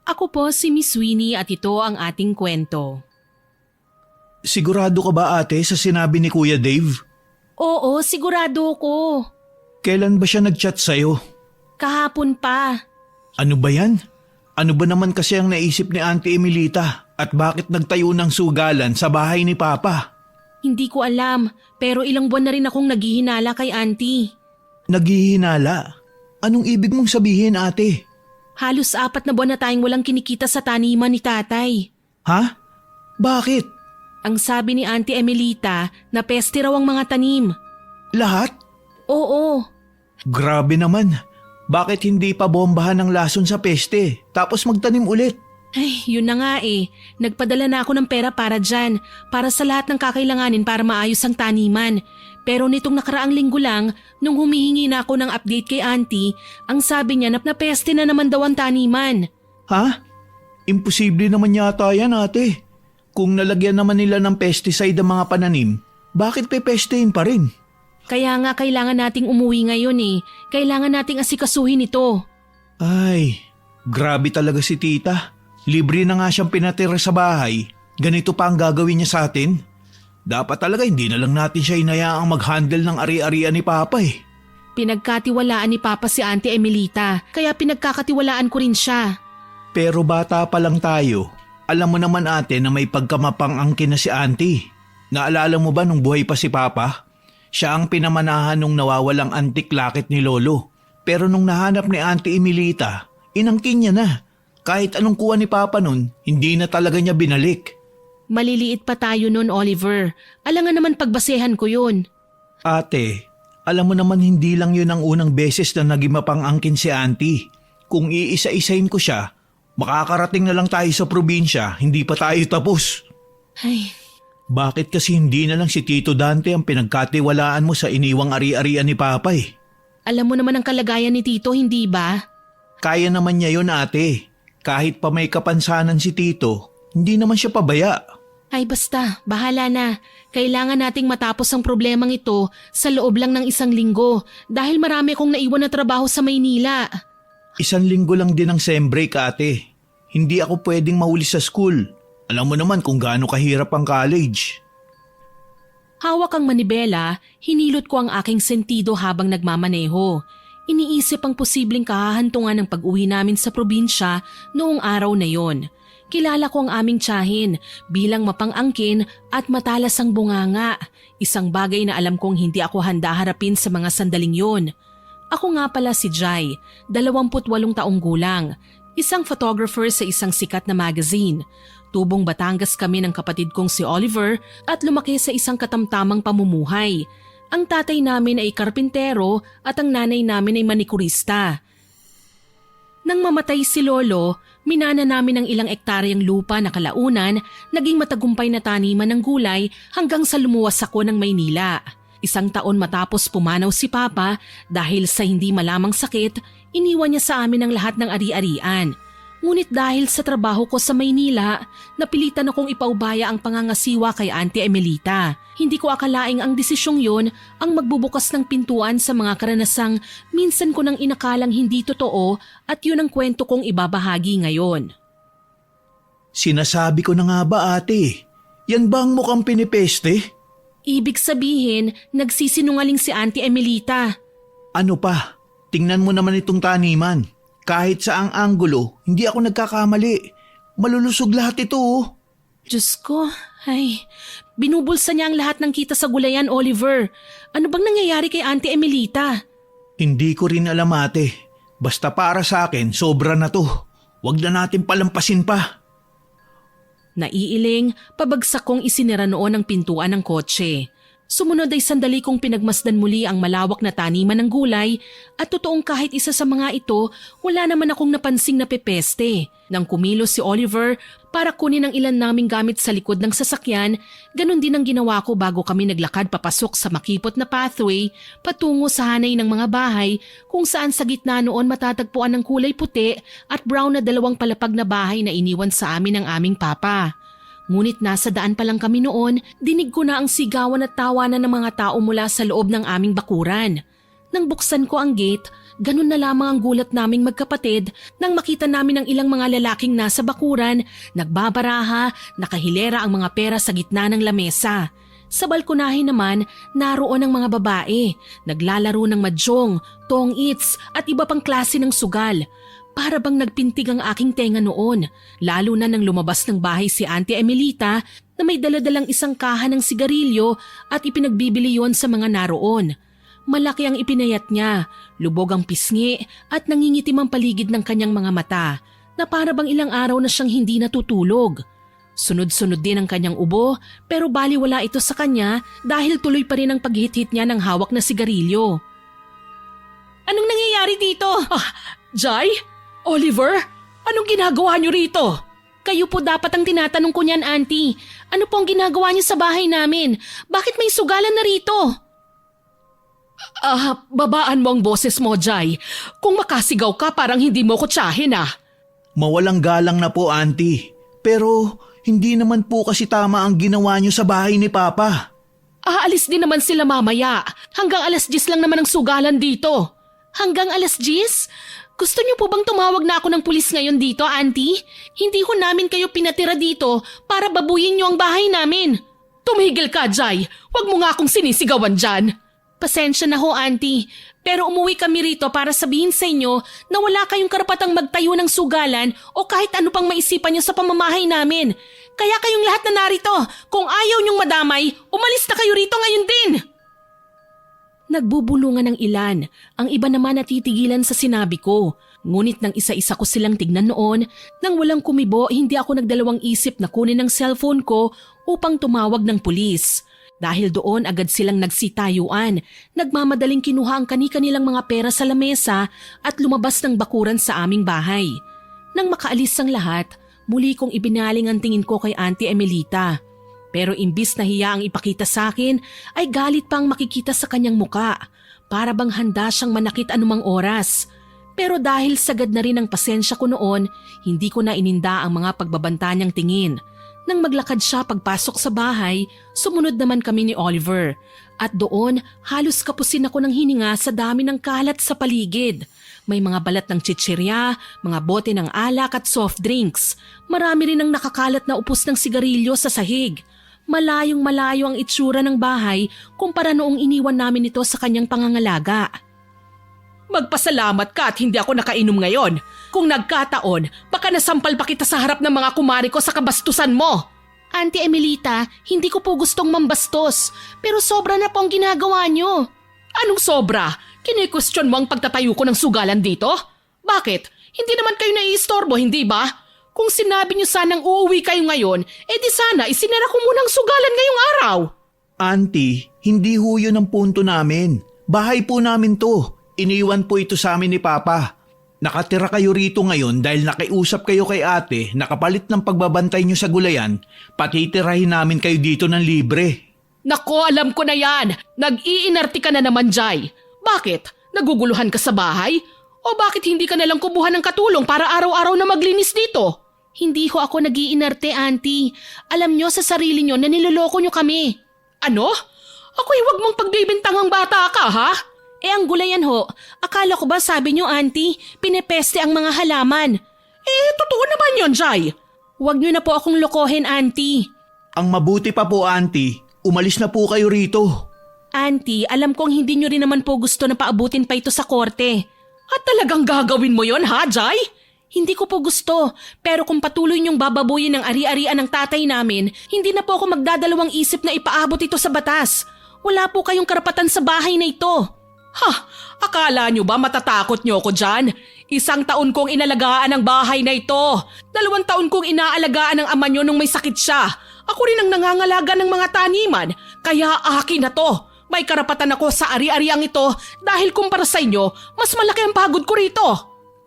Ako po si Miss Winnie at ito ang ating kwento. Sigurado ka ba ate sa sinabi ni Kuya Dave? Oo, sigurado ko. Kailan ba siya nag-chat sa'yo? Kahapon pa. Ano ba yan? Ano ba naman kasi ang naisip ni Auntie Emilita at bakit nagtayo ng sugalan sa bahay ni Papa? Hindi ko alam, pero ilang buwan na rin akong naghihinala kay Auntie. Naghihinala? Anong ibig mong sabihin ate? Halos 4 na buwan na tayong walang kinikita sa taniman ni tatay. Ha? Bakit? Ang sabi ni Auntie Emilita na peste raw ang mga tanim. Lahat? Oo. Grabe naman. Bakit hindi pa bombahan ng lason sa peste tapos magtanim ulit? Ay, yun na nga eh. Nagpadala na ako ng pera para dyan, para sa lahat ng kakailanganin para maayos ang taniman. Pero nitong nakaraang linggo lang, nung humihingi na ako ng update kay Auntie, ang sabi niya na napeste na naman daw ang taniman. Ha? Imposible naman yata yan ate. Kung nalagyan naman nila ng pesticide ang mga pananim, bakit pepestehin pa rin? Kaya nga kailangan nating umuwi ngayon eh. Kailangan nating asikasuhin ito. Ay, grabe talaga si tita. Libre na nga siyang pinatira sa bahay. Ganito pa ang gagawin niya sa atin? Dapat talaga hindi na lang natin siya inayaang mag-handle ng ari-arian ni Papa eh. Pinagkatiwalaan ni Papa si Auntie Emilita, kaya pinagkakatiwalaan ko rin siya. Pero bata pa lang tayo. Alam mo naman ate na may pagkamapang-angkin na si Auntie. Naalala mo ba nung buhay pa si Papa? Siya ang pinamanahan nung nawawalang antik lakit ni Lolo. Pero nung nahanap ni Auntie Emilita, inangkin niya na. Kahit anong kuha ni Papa nun, hindi na talaga niya binalik. Maliliit pa tayo nun, Oliver. Alangan naman pagbasehan ko yun. Ate, alam mo naman hindi lang yun ang unang beses na naging mapang-angkin si Auntie. Kung iisa-isahin ko siya, makakarating na lang tayo sa probinsya, hindi pa tayo tapos. Ay, Bakit kasi hindi na lang si Tito Dante ang pinagkatiwalaan mo sa iniwang ari-arian ni Papa eh? alam mo naman ang kalagayan ni Tito, hindi ba? Kaya naman niya yun ate. Kahit pa may kapansanan si Tito, hindi naman siya pabaya. Ay basta, bahala na. Kailangan nating matapos ang problemang ito sa loob lang ng 1 linggo dahil marami akong naiwan na trabaho sa Maynila. 1 linggo lang din ang sem break ate. Hindi ako pwedeng mahuli sa school. Alam mo naman kung gaano kahirap ang college. Hawak ang manibela, hinilot ko ang aking sentido habang nagmamaneho. Iniisip ang posibleng kahahantungan ng pag-uwi namin sa probinsya noong araw na yon. Kilala ko ang aming tiyahin bilang mapang-angkin at matalas ang bunganga. Isang bagay na alam kong hindi ako handa harapin sa mga sandaling yon. Ako nga pala si Jai, 28 taong gulang. Isang photographer sa isang sikat na magazine. Tubong Batangas kami ng kapatid kong si Oliver at lumaki sa isang katamtamang pamumuhay. Ang tatay namin ay karpintero at ang nanay namin ay manikurista. Nang mamatay si Lolo, minana namin ang ilang ektaryang lupa na kalaunan, naging matagumpay na taniman ng gulay hanggang sa lumuwas ako ng Maynila. 1 taon matapos pumanaw si Papa dahil sa hindi malamang sakit, iniwan niya sa amin ang lahat ng ari-arian. Ngunit dahil sa trabaho ko sa Maynila, napilitan akong ipaubaya ang pangangasiwa kay Auntie Emilita. Hindi ko akalaing ang desisyong yon ang magbubukas ng pintuan sa mga karanasang minsan ko nang inakalang hindi totoo at yun ang kwento kong ibabahagi ngayon. Sinasabi ko na nga ba ate? Yan ba ang mukhang pinipeste? Ibig sabihin, nagsisinungaling si Auntie Emilita. Ano pa? Tingnan mo naman itong taniman. Kahit sa ang anggulo, hindi ako nagkakamali. Malulusog lahat ito oh. Diyos ko, ay, binubulsa niya ang lahat ng kita sa gulayan, Oliver. Ano bang nangyayari kay Auntie Emilita? Hindi ko rin alam ate. Basta para sa akin, sobra na to. Huwag na natin palampasin pa. Naiiling, pabagsak kong isinira noon ang pintuan ng kotse. Sumunod ay sandali kong pinagmasdan muli ang malawak na taniman ng gulay at totoong kahit isa sa mga ito, wala naman akong napansing napepeste. Nang kumilos si Oliver para kunin ang ilan naming gamit sa likod ng sasakyan, ganun din ang ginawa ko bago kami naglakad papasok sa makipot na pathway patungo sa hanay ng mga bahay kung saan sa gitna noon matatagpuan ng kulay puti at brown na 2 palapag na bahay na iniwan sa amin ng aming papa. Ngunit nasa daan pa lang kami noon, dinig ko na ang sigawan at tawanan ng mga tao mula sa loob ng aming bakuran. Nang buksan ko ang gate, Ganun na lamang ang gulat naming magkapatid nang makita namin ang ilang mga lalaking nasa bakuran, nagbabaraha, nakahilera ang mga pera sa gitna ng lamesa. Sa balkonahe naman, naroon ang mga babae, naglalaro ng mahjong, tong-its at iba pang klase ng sugal. Para bang nagpintig ang aking tenga noon, lalo na nang lumabas ng bahay si Auntie Emelita na may daladalang isang kaha ng sigarilyo at ipinagbibili yon sa mga naroon. Malaki ang ipinayat niya, lubog ang pisngi at nangingitim ang paligid ng kanyang mga mata na para bang ilang araw na siyang hindi natutulog. Sunod-sunod din ang kanyang ubo pero baliwala ito sa kanya dahil tuloy pa rin ang paghit-hit niya ng hawak na sigarilyo. Anong nangyayari dito? Jai? Oliver? Anong ginagawa niyo rito? Kayo po dapat ang tinatanong ko niyan, Auntie. Ano po ang ginagawa niyo sa bahay namin? Bakit may sugalan na rito? Babaan mo ang boses mo, Jai. Kung makasigaw ka parang hindi mo ko tsahin Mawalang galang na po, Auntie. Pero hindi naman po kasi tama ang ginawa niyo sa bahay ni Papa. Aalis din naman sila mamaya. Hanggang 10:00 lang naman ang sugalan dito. Hanggang 10:00? Gusto niyo po bang tumawag na ako ng pulis ngayon dito, Auntie? Hindi ho namin kayo pinatira dito para babuyin niyo ang bahay namin. Tumigil ka, Jai. Huwag mo nga akong sinisigawan dyan. Pasensya na ho, Auntie. Pero umuwi kami rito para sabihin sa inyo na wala kayong karapatang magtayo ng sugalan o kahit ano pang maisipan niyo sa pamamahay namin. Kaya kayong lahat na narito, kung ayaw niyong madamay, umalis na kayo rito ngayon din. Nagbubulungan ng ilan, ang iba naman natitigilan sa sinabi ko. Ngunit nang isa-isa ko silang tignan noon, nang walang kumibo hindi ako nagdalawang isip na kunin ang cellphone ko upang tumawag ng pulis. Dahil doon agad silang nagsitayuan, nagmamadaling kinuha ang kani-kanilang mga pera sa lamesa at lumabas ng bakuran sa aming bahay. Nang makaalis ang lahat, muli kong ibinaling ang tingin ko kay Auntie Emelita. Pero imbis na hiya ang ipakita sa akin, ay galit pang makikita sa kanyang muka. Para bang handa siyang manakit anumang oras. Pero dahil sagad na rin ang pasensya ko noon, hindi ko na ininda ang mga pagbabanta niyang tingin. Nang maglakad siya pagpasok sa bahay, sumunod naman kami ni Oliver. At doon, halos kapusin ako ng hininga sa dami ng kalat sa paligid. May mga balat ng chichirya, mga bote ng alak at soft drinks. Marami rin ang nakakalat na upos ng sigarilyo sa sahig. Malayong malayo ang itsura ng bahay kumpara noong iniwan namin ito sa kanyang pangangalaga. Magpasalamat ka at hindi ako nakainom ngayon. Kung nagkataon, baka nasampal pa kita sa harap ng mga kumari ko sa kabastusan mo. Auntie Emelita, hindi ko po gustong mambastos, pero sobra na po ang ginagawa niyo. Anong sobra? Kini-question mo ang pagtatayo ko ng sugalan dito? Bakit? Hindi naman kayo naiistorbo, hindi ba? Kung sinabi niyo sanang uuwi kayo ngayon, edi sana isinara ko munang sugalan ngayong araw. Auntie, hindi ho yun ang punto namin. Bahay po namin to. Iniwan po ito sa amin ni Papa. Nakatira kayo rito ngayon dahil nakiusap kayo kay ate na kapalit ng pagbabantay niyo sa gulayan, patitirahin namin kayo dito ng libre. Nako, alam ko na yan. Nag-iinarti ka na naman, Jai. Bakit? Naguguluhan ka sa bahay? O bakit hindi ka nalang kubuhan ng katulong para araw-araw na maglinis dito? Hindi ho ako nag-iinarte, Auntie. Alam nyo sa sarili nyo na niloloko nyo kami. Ano? Ako'y wag mong pagbibintangang bata ka, ha? Ang gulayan ho, akala ko ba sabi nyo, Auntie, pinepeste ang mga halaman? Totoo naman yon, Jai. Huwag nyo na po akong lokohin, Auntie. Ang mabuti pa po, Auntie, umalis na po kayo rito. Auntie, alam kong hindi nyo rin naman po gusto na paabutin pa ito sa korte. At talagang gagawin mo yon, ha, Jai? Hindi ko po gusto, pero kung patuloy niyong bababuyin ang ari-arian ng tatay namin, hindi na po ako magdadalawang isip na ipaabot ito sa batas. Wala po kayong karapatan sa bahay na ito. Akala nyo ba matatakot nyo ko dyan? 1 taon kong inalagaan ang bahay na ito. 2 taon kong inaalagaan ang ama nyo nung may sakit siya. Ako rin ang nangangalaga ng mga taniman, kaya akin na to. May karapatan ako sa ari-ariang ito dahil kumpara sa inyo, mas malaki ang pagod ko rito.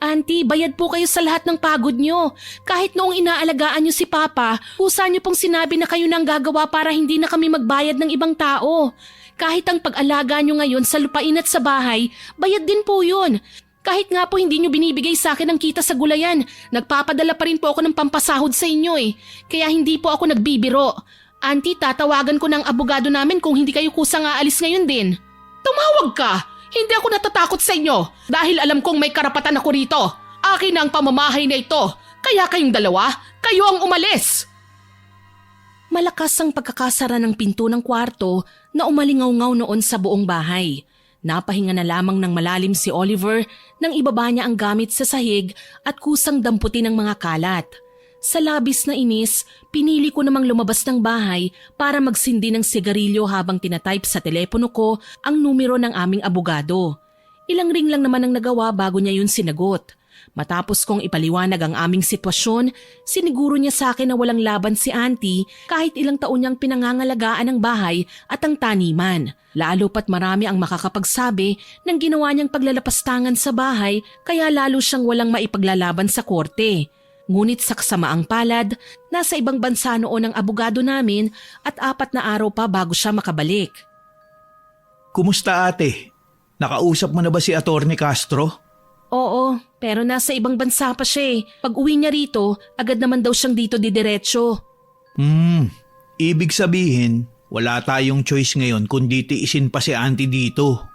Auntie, bayad po kayo sa lahat ng pagod nyo. Kahit noong inaalagaan nyo si Papa, usa nyo pong sinabi na kayo nang gagawa para hindi na kami magbayad ng ibang tao. Kahit ang pag-alaga nyo ngayon sa lupain at sa bahay, bayad din po yun. Kahit nga po hindi nyo binibigay sa akin ang kita sa gulayan, nagpapadala pa rin po ako ng pampasahod sa inyo Kaya hindi po ako nagbibiro. Auntie, tatawagan ko ng abogado namin kung hindi kayo kusang aalis ngayon din. Tumawag ka! Hindi ako natatakot sa inyo dahil alam kong may karapatan ako rito. Akin na ang pamamahay na ito. Kaya kayong dalawa, kayo ang umalis. Malakas ang pagkakasara ng pinto ng kwarto na umalingaw-ngaw noon sa buong bahay. Napahinga na lamang ng malalim si Oliver nang ibaba niya ang gamit sa sahig at kusang damputin ng mga kalat. Sa labis na inis, pinili ko namang lumabas ng bahay para magsindi ng sigarilyo habang tinatype sa telepono ko ang numero ng aming abogado. Ilang ring lang naman ang nagawa bago niya yun sinagot. Matapos kong ipaliwanag ang aming sitwasyon, siniguro niya sa akin na walang laban si Auntie kahit ilang taon niyang pinangangalagaan ang bahay at ang taniman. Lalo pat marami ang makakapagsabi ng ginawa niyang paglalapastangan sa bahay kaya lalo siyang walang maipaglalaban sa korte. Ngunit sa kasamaang palad, nasa ibang bansa noon ang abogado namin at 4 na araw pa bago siya makabalik. Kumusta ate? Nakausap mo na ba si Atty. Castro? Oo, pero nasa ibang bansa pa siya eh. Pag uwi niya rito, agad naman daw siyang dito didiretso. Ibig sabihin, wala tayong choice ngayon kundi tiisin pa si Auntie dito.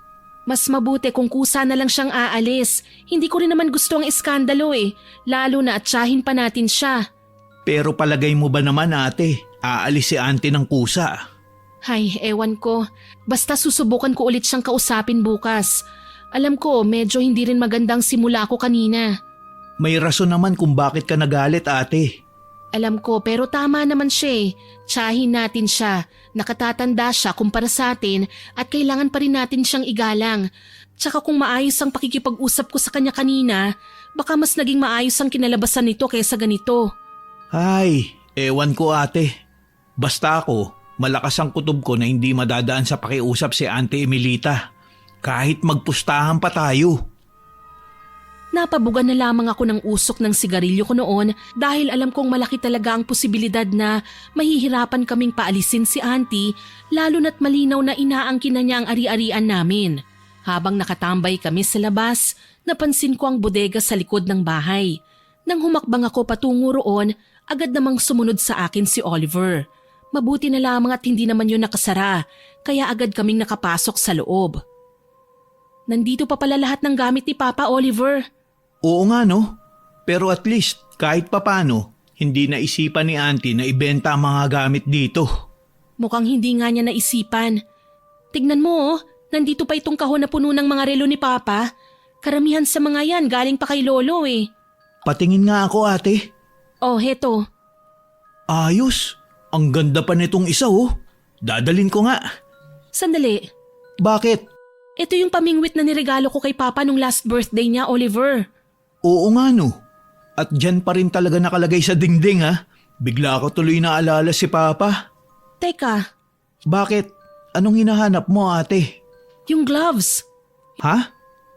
Mas mabuti kung kusa na lang siyang aalis. Hindi ko rin naman gusto ang iskandalo eh. Lalo na atsahin pa natin siya. Pero palagay mo ba naman ate, aalis si Auntie ng kusa? Hay, ewan ko. Basta susubukan ko ulit siyang kausapin bukas. Alam ko, medyo hindi rin magandang simula ko kanina. May rason naman kung bakit ka nagalit ate. Alam ko, pero tama naman siya eh. Tsahin natin siya. Nakatatanda siya kumpara sa atin at kailangan pa rin natin siyang igalang. Tsaka kung maayos ang pakikipag-usap ko sa kanya kanina, baka mas naging maayos ang kinalabasan nito kaysa ganito. Ay, ewan ko ate. Basta ako, malakas ang kutob ko na hindi madadaan sa pakiusap si Auntie Emilita. Kahit magpustahan pa tayo. Napabugan na lamang ako ng usok ng sigarilyo ko noon dahil alam kong malaki talaga ang posibilidad na mahihirapan kaming paalisin si Auntie lalo na't malinaw na inaangkin na niya ang ari-arian namin. Habang nakatambay kami sa labas, napansin ko ang bodega sa likod ng bahay. Nang humakbang ako patungo roon, agad namang sumunod sa akin si Oliver. Mabuti na lamang at hindi naman yun nakasara, kaya agad kaming nakapasok sa loob. Nandito pa pala lahat ng gamit ni Papa Oliver. Oo nga no, pero at least kahit papano, hindi naisipan ni Auntie na ibenta ang mga gamit dito. Mukhang hindi nga niya naisipan. Tignan mo oh, nandito pa itong kahon na puno ng mga relo ni Papa. Karamihan sa mga yan galing pa kay Lolo eh. Patingin nga ako ate. Oh, heto. Ayos, ang ganda pa nitong isa oh. Dadalin ko nga. Sandali. Bakit? Ito yung pamingwit na niregalo ko kay Papa nung last birthday niya, Oliver. Oo nga no. At dyan pa rin talaga nakalagay sa dingding ha. Bigla ko tuloy naalala si Papa. Teka, Bakit? Anong hinahanap mo ate? yung gloves. Ha?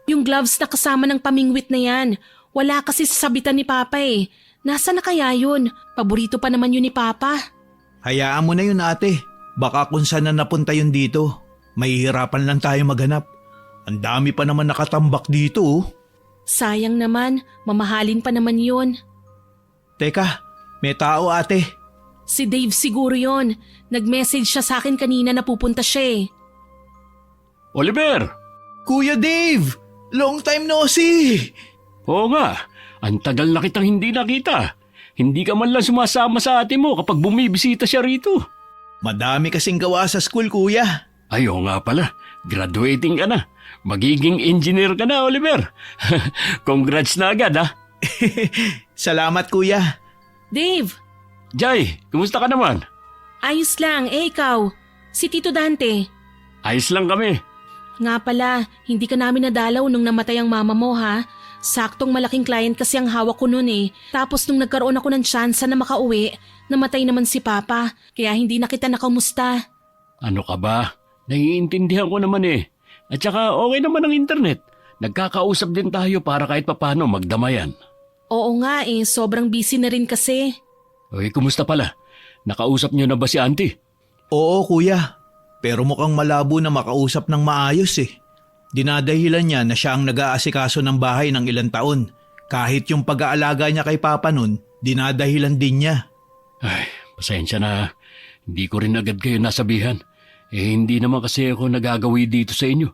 Yung gloves na kasama ng pamingwit na yan. Wala kasi sa sabitan ni Papa eh. Nasaan na kaya yun? Paborito pa naman yun ni Papa. Hayaan mo na yun ate. Baka kung saan na napunta yun dito. Mahihirapan lang tayo maghanap. Ang dami pa naman nakatambak dito oh. Sayang naman, mamahalin pa naman yun. Teka, may tao ate. Si Dave siguro yon. Nag-message siya sa akin kanina na pupunta siya eh. Oliver! Kuya Dave! Long time no see! Oo nga, ang tagal na kitang hindi nakita. Hindi ka man lang sumasama sa ate mo kapag bumibisita siya rito. Madami kasing gawa sa school kuya. Ay, oo nga pala, graduating ka na. Magiging engineer ka na, Oliver. Congrats na agad, ha? Salamat kuya. Dave, Jai, kumusta ka naman? ayos lang. Eh ikaw, si Tito Dante. Ayos lang kami. Nga pala, hindi ka namin nadalaw nung namatay ang mama mo ha. Saktong malaking client kasi ang hawak ko noon eh. Tapos nung nagkaroon ako ng tsansa na makauwi, namatay naman si Papa. Kaya hindi na kita nakamusta. Ano ka ba? Naiintindihan ko naman eh. At saka okay naman ang internet. Nagkakausap din tayo para kahit papano magdamayan. Oo nga eh, sobrang busy na rin kasi. Uy, kumusta pala? Nakausap niyo na ba si Auntie? Oo kuya, pero mukhang malabo na makausap ng maayos eh. Dinadahilan niya na siya ang nag-aasikaso ng bahay ng ilang taon. Kahit yung pag-aalaga niya kay Papa nun, dinadahilan din niya. Ay, pasensya na. Hindi ko rin agad kayo nasabihan. Eh, hindi naman kasi ako nagagawi dito sa inyo.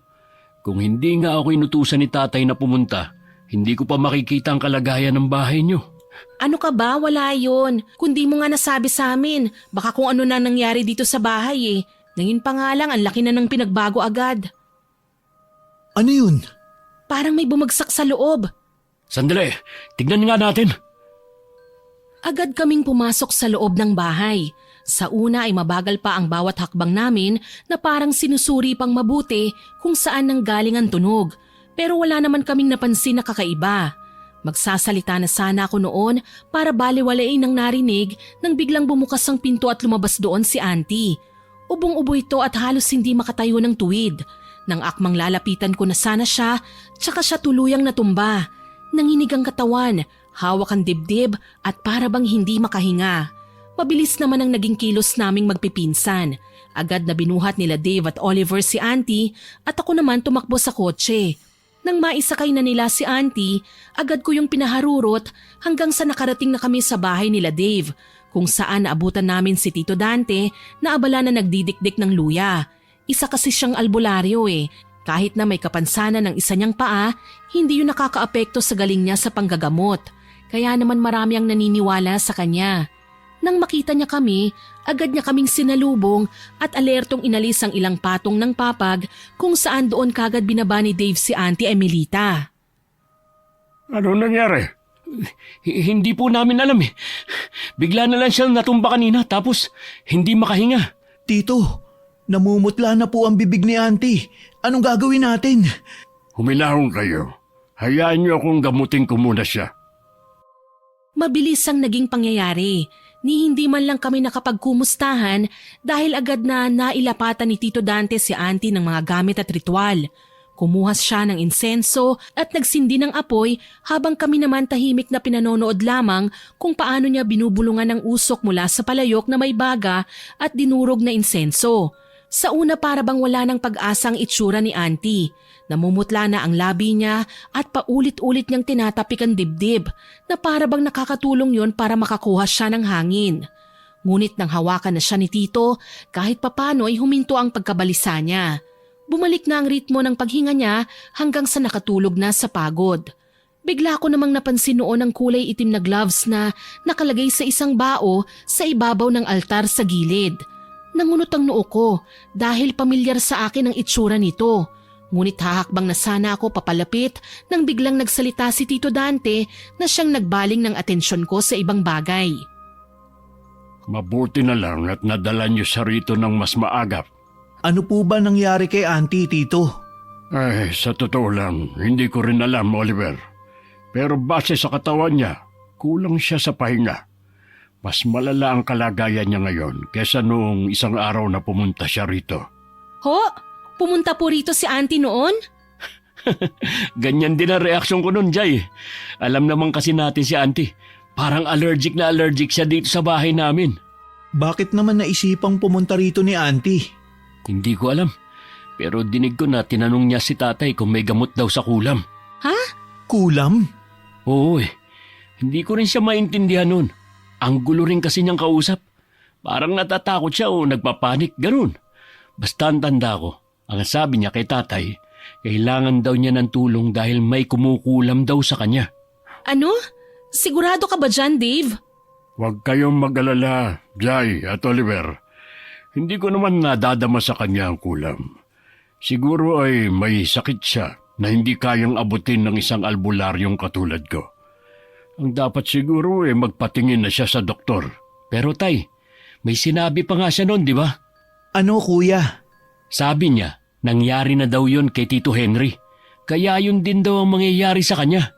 Kung hindi nga ako inutusan ni tatay na pumunta, hindi ko pa makikita ang kalagayan ng bahay niyo. Ano ka ba? Wala yun. Kundi mo nga nasabi sa amin. Baka kung ano na nangyari dito sa bahay eh. Ngayon pa nga lang, ang laki na ng pinagbago agad. Ano yun? Parang may bumagsak sa loob. Sandali, tignan nga natin. Agad kaming pumasok sa loob ng bahay. Sa una ay mabagal pa ang bawat hakbang namin na parang sinusuri pang mabuti kung saan nanggaling ang tunog. Pero wala naman kaming napansin na kakaiba. Magsasalita na sana ako noon para baliwalain ang narinig nang biglang bumukas ang pinto at lumabas doon si Auntie. Ubong-ubo ito at halos hindi makatayo ng tuwid. Nang akmang lalapitan ko na sana siya, tsaka siya tuluyang natumba. Nanginig ang katawan, hawak ang dibdib at para bang hindi makahinga. Mabilis naman ang naging kilos naming magpipinsan. Agad na binuhat nila Dave at Oliver si Auntie at ako naman tumakbo sa kotse. Nang maisakay na nila si Auntie, agad ko yung pinaharurot hanggang sa nakarating na kami sa bahay nila Dave, kung saan naabutan namin si Tito Dante na abala na nagdidikdik ng luya. Isa kasi siyang albularyo eh. Kahit na may kapansanan ng isa niyang paa, hindi yun nakakaapekto sa galing niya sa panggagamot. Kaya naman marami ang naniniwala sa kanya. Nang makita niya kami, agad niya kaming sinalubong at alertong inalis ang ilang patong ng papag kung saan doon kagad binaba ni Dave si Auntie Emelita. Ano nangyari? Hindi po namin alam eh. Bigla na lang siyang natumba kanina tapos hindi makahinga. Tito, namumutla na po ang bibig ni Auntie. Anong gagawin natin? Huminahon kayo. Hayaan niyo akong gamutin ko muna siya. Mabilis ang naging pangyayari. Ni hindi man lang kami nakapagkumustahan dahil agad na nailapatan ni Tito Dante si Auntie ng mga gamit at ritual. Kumuhas siya ng insenso at nagsindi ng apoy habang kami naman tahimik na pinanonood lamang kung paano niya binubulungan ng usok mula sa palayok na may baga at dinurog na insenso. Sa una para bang wala ng pag-asang itsura ni Auntie. Namumutla na ang labi niya at paulit-ulit niyang tinatapik ang dibdib na para bang nakakatulong yon para makakuha siya ng hangin. Ngunit nang hawakan na siya ni Tito, kahit papano ay huminto ang pagkabalisa niya. Bumalik na ang ritmo ng paghinga niya hanggang sa nakatulog na sa pagod. Bigla ko namang napansin noon ang kulay itim na gloves na nakalagay sa isang bao sa ibabaw ng altar sa gilid. Nangunot ang noo ko dahil pamilyar sa akin ang itsura nito. Ngunit hahakbang na sana ako papalapit nang biglang nagsalita si Tito Dante na siyang nagbaling ng atensyon ko sa ibang bagay. Mabuti na lang at nadala niyo siya rito ng mas maagap. Ano po ba nangyari kay Auntie, Tito? Ay, sa totoo lang, hindi ko rin alam, Oliver. Pero base sa katawan niya, kulang siya sa pahinga. Mas malala ang kalagayan niya ngayon kesa noong isang araw na pumunta siya rito. Ho? Pumunta po rito si Auntie noon? Ganyan din ang reaksyon ko noon, Jay. Alam naman kasi natin si Auntie. Parang allergic na allergic siya dito sa bahay namin. Bakit naman naisipang pumunta rito ni Auntie? Hindi ko alam. Pero dinig ko na tinanong niya si tatay kung may gamot daw sa kulam. Ha? Kulam? Oo eh. Hindi ko rin siya maintindihan noon. Ang gulo rin kasi niyang kausap. Parang natatakot siya o nagpapanik, ganun. Basta ang tanda ko, ang sabi niya kay tatay, kailangan daw niya ng tulong dahil may kumukulam daw sa kanya. Ano? Sigurado ka ba dyan, Dave? Huwag kayong mag-alala, Jay at Oliver. Hindi ko naman nadadama sa kanya ang kulam. Siguro ay may sakit siya na hindi kayang abutin ng isang albularyong katulad ko. Ang dapat siguro ay magpatingin na siya sa doktor. Pero tay, may sinabi pa nga siya noon, di ba? Ano, kuya? Sabi niya, nangyari na daw yon kay Tito Henry. Kaya yun din daw ang mangyayari sa kanya.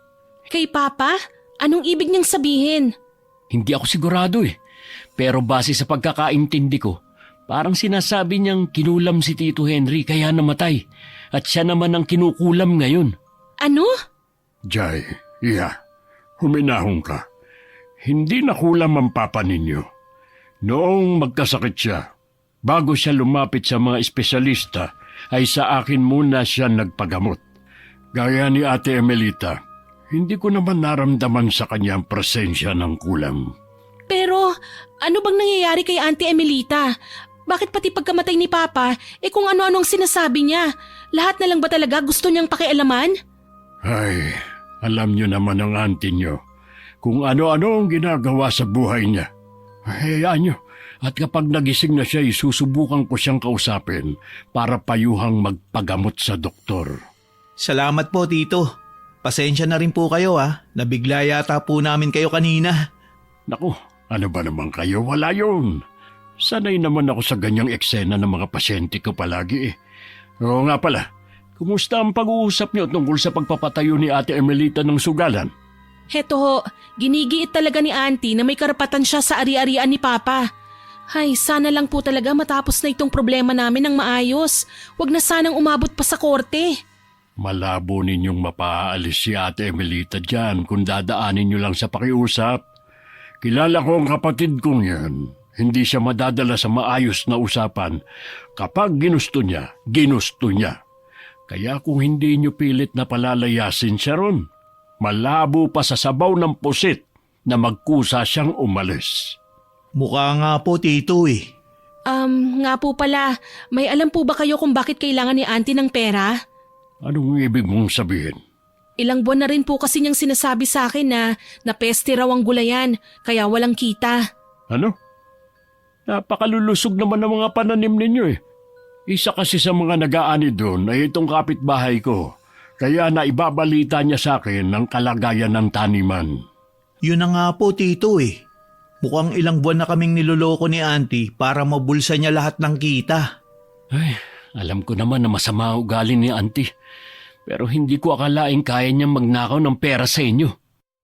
Kay Papa? Anong ibig niyang sabihin? Hindi ako sigurado eh. Pero base sa pagkakaintindi ko, parang sinasabi niyang kinulam si Tito Henry kaya namatay. At siya naman ang kinukulam ngayon. Ano? Jay, iya, huminahon ka. Hindi nakulam ang papa ninyo. Noong magkasakit siya, bago siya lumapit sa mga espesyalista, ay sa akin muna siya nagpagamot. Gaya ni Ate Emelita, hindi ko naman naramdaman sa kanya ang presensya ng kulam. Pero ano bang nangyayari kay Auntie Emelita? Bakit pati pagkamatay ni Papa, kung ano-ano ang sinasabi niya? Lahat na lang ba talaga gusto niyang pakialaman? Ay, alam niyo naman ang auntie niyo kung ano-ano ang ginagawa sa buhay niya. Hayaan niyo. At kapag nagising na siya, susubukan ko siyang kausapin para payuhang magpagamot sa doktor. Salamat po, Tito. Pasensya na rin po kayo Nabigla yata po namin kayo kanina. Naku, ano ba naman kayo? Wala yun. Sanay naman ako sa ganyang eksena ng mga pasyente ko palagi Oo nga pala, kumusta ang pag-uusap niyo tungkol sa pagpapatayo ni Ate Emelita ng sugalan? Heto ho, ginigiit talaga ni Auntie na may karapatan siya sa ari-arian ni Papa. Ay, sana lang po talaga matapos na itong problema namin ng maayos. Huwag na sanang umabot pa sa korte. Malabo ninyong mapaalis si Ate Emelita dyan kung dadaanin niyo lang sa pakiusap. Kilala ko ang kapatid kong yan. Hindi siya madadala sa maayos na usapan. Kapag ginusto niya, ginusto niya. Kaya kung hindi niyo pilit na palalayasin siya ron, malabo pa sa sabaw ng pusit na magkusa siyang umalis. Mukha nga po, Tito Nga po pala, may alam po ba kayo kung bakit kailangan ni Auntie ng pera? Anong ibig mong sabihin? Ilang buwan na rin po kasi niyang sinasabi sa akin na napeste raw ang gulayan, kaya walang kita. Ano? Napakalulusog naman ng mga pananim ninyo Isa kasi sa mga nag-aani doon ay itong kapitbahay ko. Kaya naibabalita niya sa akin ang kalagayan ng taniman. Yun na nga po, Tito Mukhang ilang buwan na kaming niloloko ni Auntie para mabulsa niya lahat ng kita. Ay, alam ko naman na masama ang ugali ni Auntie. Pero hindi ko akalaing kaya niyang magnakaw ng pera sa inyo.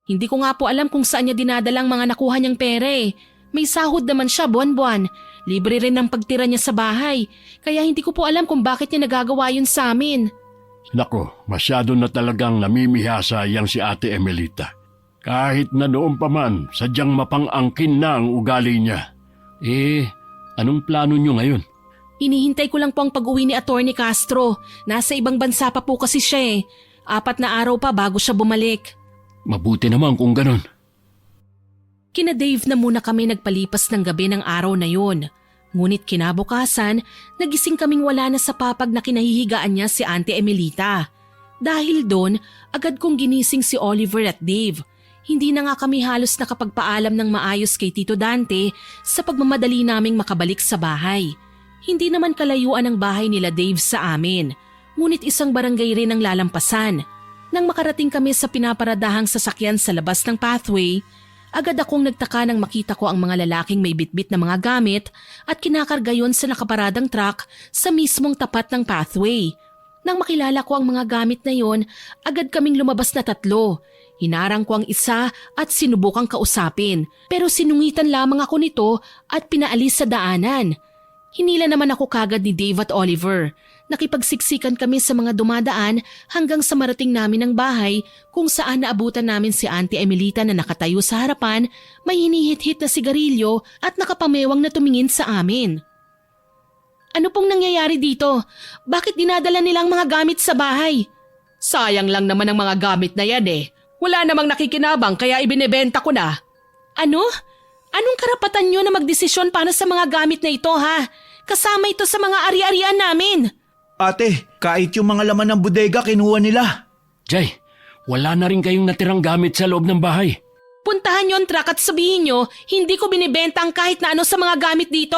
Hindi ko nga po alam kung saan niya dinadalang mga nakuha niyang pera May sahod naman siya buwan-buwan. Libre rin ang pagtira niya sa bahay. Kaya hindi ko po alam kung bakit niya nagagawa yun sa amin. Nako, masyado na talagang namimihasa yang si Ate Emelita. Kahit na noon pa man, sadyang mapang-angkin na ang ugali niya. Anong plano niyo ngayon? Hinihintay ko lang po ang pag-uwi ni Atty. Castro. Nasa ibang bansa pa po kasi siya 4 na araw pa bago siya bumalik. Mabuti naman kung ganun. Kina Dave na muna kami nagpalipas ng gabi ng araw na yon. Ngunit kinabukasan, nagising kaming wala na sa papag na kinahihigaan niya si Auntie Emelita. Dahil doon, agad kong ginising si Oliver at Dave. Hindi na nga kami halos nakapagpaalam ng maayos kay Tito Dante sa pagmamadali naming makabalik sa bahay. Hindi naman kalayuan ang bahay nila Dave sa amin, ngunit isang barangay rin ang lalampasan. Nang makarating kami sa pinaparadahang sasakyan sa labas ng pathway, agad akong nagtaka nang makita ko ang mga lalaking may bitbit na mga gamit at kinakarga yon sa nakaparadang truck sa mismong tapat ng pathway. Nang makilala ko ang mga gamit na yon, agad kaming lumabas na 3. Hinarang ko ang isa at sinubukang kausapin, pero sinungitan lamang ako nito at pinaalis sa daanan. Hinila naman ako kagad ni Dave at Oliver. Nakipagsiksikan kami sa mga dumadaan hanggang sa marating namin ang bahay kung saan naabutan namin si Auntie Emelita na nakatayo sa harapan, may hinihit-hit na sigarilyo at nakapamewang na tumingin sa amin. Ano pong nangyayari dito? Bakit dinadala nilang mga gamit sa bahay? Sayang lang naman ang mga gamit na yan Wala namang nakikinabang kaya ibinebenta ko na. Ano? Anong karapatan nyo na magdesisyon para sa mga gamit na ito Kasama ito sa mga ari-arian namin. Ate, kahit yung mga laman ng bodega kinuha nila. Jay, wala na rin kayong natirang gamit sa loob ng bahay. Puntahan nyo ang truck at sabihin nyo, hindi ko binibenta ang kahit na ano sa mga gamit dito.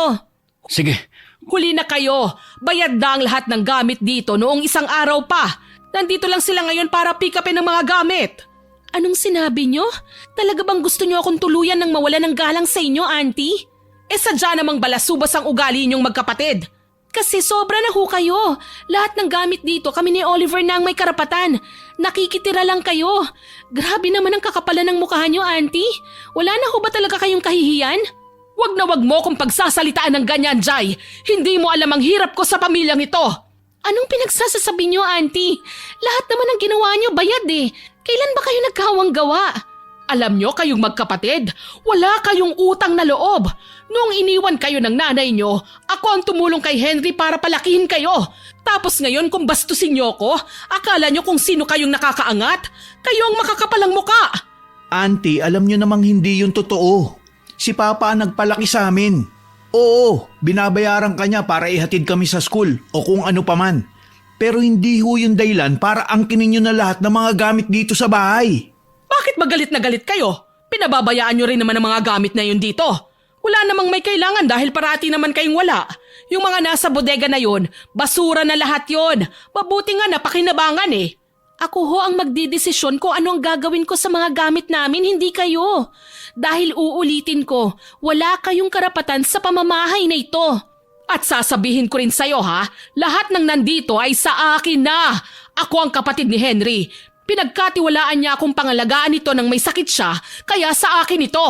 Sige. Huli na kayo. Bayad na ang lahat ng gamit dito noong isang araw pa. Nandito lang sila ngayon para pick upin ng mga gamit. Anong sinabi nyo? Talaga bang gusto nyo akong tuluyan ng mawala ng galang sa inyo, Auntie? Sadya namang balasubas ang ugali ninyong magkapatid. Kasi sobra na ho kayo. Lahat ng gamit dito kami ni Oliver na ang may karapatan. Nakikitira lang kayo. Grabe naman ang kakapalan ng mukha nyo, Auntie. Wala na ho ba talaga kayong kahihiyan? Wag na wag mo kung pagsasalitaan ng ganyan, Jai. Hindi mo alam ang hirap ko sa pamilyang ito. Anong pinagsasasabi nyo, Auntie? Lahat naman ang ginawa nyo bayad Kailan ba kayo nagkawang gawa? Alam nyo kayong magkapatid, wala kayong utang na loob. Noong iniwan kayo ng nanay nyo, ako ang tumulong kay Henry para palakihin kayo. Tapos ngayon kung bastusin nyo ko, akala nyo kung sino kayong nakakaangat? Kayo ang makakapalang muka. Auntie, alam nyo namang hindi yun totoo. Si Papa ang nagpalaki sa amin. Oo, binabayaran ka niya para ihatid kami sa school o kung ano paman. Pero hindi ho yung dahilan para angkinin niyo na lahat ng mga gamit dito sa bahay. Bakit ba galit na galit kayo? Pinababayaan nyo rin naman ang mga gamit na yun dito. Wala namang may kailangan dahil parati naman kayong wala. Yung mga nasa bodega na yun, basura na lahat yun. Mabuti nga napakinabangan eh. Ako ho ang magdidesisyon kung ano ang gagawin ko sa mga gamit namin, hindi kayo. Dahil uulitin ko, wala kayong karapatan sa pamamahay na ito. At sasabihin ko rin sa'yo ha, lahat ng nandito ay sa akin na. Ako ang kapatid ni Henry. Pinagkatiwalaan niya akong pangalagaan ito nang may sakit siya, kaya sa akin ito.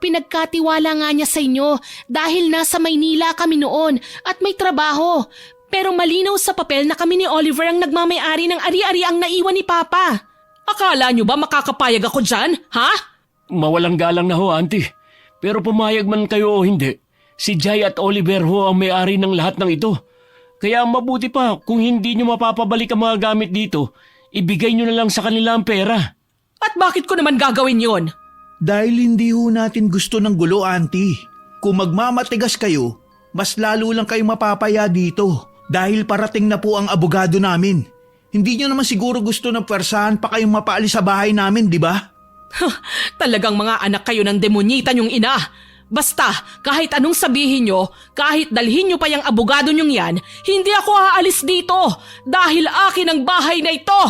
Pinagkatiwala nga niya sa inyo dahil nasa Maynila kami noon at may trabaho. Pero malinaw sa papel na kami ni Oliver ang nagmamay-ari ng ari-ari ang naiwan ni Papa. Akala niyo ba makakapayag ako dyan, ha? Mawalang galang na ho, Auntie. Pero pumayag man kayo o hindi, si Jai at Oliver ho ang may-ari ng lahat ng ito. Kaya mabuti pa kung hindi nyo mapapabalik ang mga gamit dito, ibigay nyo na lang sa kanila ang pera. At bakit ko naman gagawin yon? Dahil hindi ho natin gusto ng gulo, Auntie. Kung magmamatigas kayo, mas lalo lang kayong mapapaya dito. Dahil parating na po ang abogado namin. Hindi nyo naman siguro gusto na pwersahan pa kayong mapaalis sa bahay namin, di ba? Talagang mga anak kayo ng demonyita nyong ina. Basta, kahit anong sabihin nyo, kahit dalhin nyo pa yung abogado nyong yan, hindi ako aalis dito dahil akin ang bahay na ito.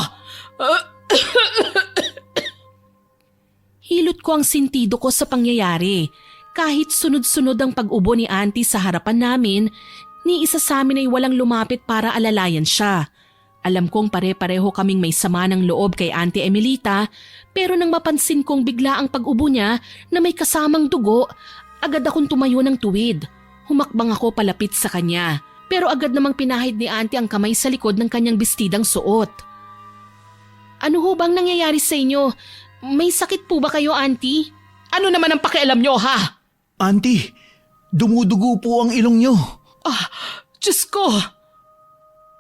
Hilot ko ang sentido ko sa pangyayari. Kahit sunod-sunod ang pag-ubo ni Auntie sa harapan namin, ni isa sa amin ay walang lumapit para alalayan siya. Alam kong pare-pareho kaming may sama ng loob kay Auntie Emelita, pero nang mapansin kong bigla ang pag-ubo niya na may kasamang dugo, agad akong tumayo ng tuwid. Humakbang ako palapit sa kanya, pero agad namang pinahid ni Auntie ang kamay sa likod ng kanyang bestidang suot. Ano ho bang nangyayari sa inyo? May sakit po ba kayo, Auntie? Ano naman ang pakialam nyo, ha? Auntie, dumudugo po ang ilong nyo. Diyos ko!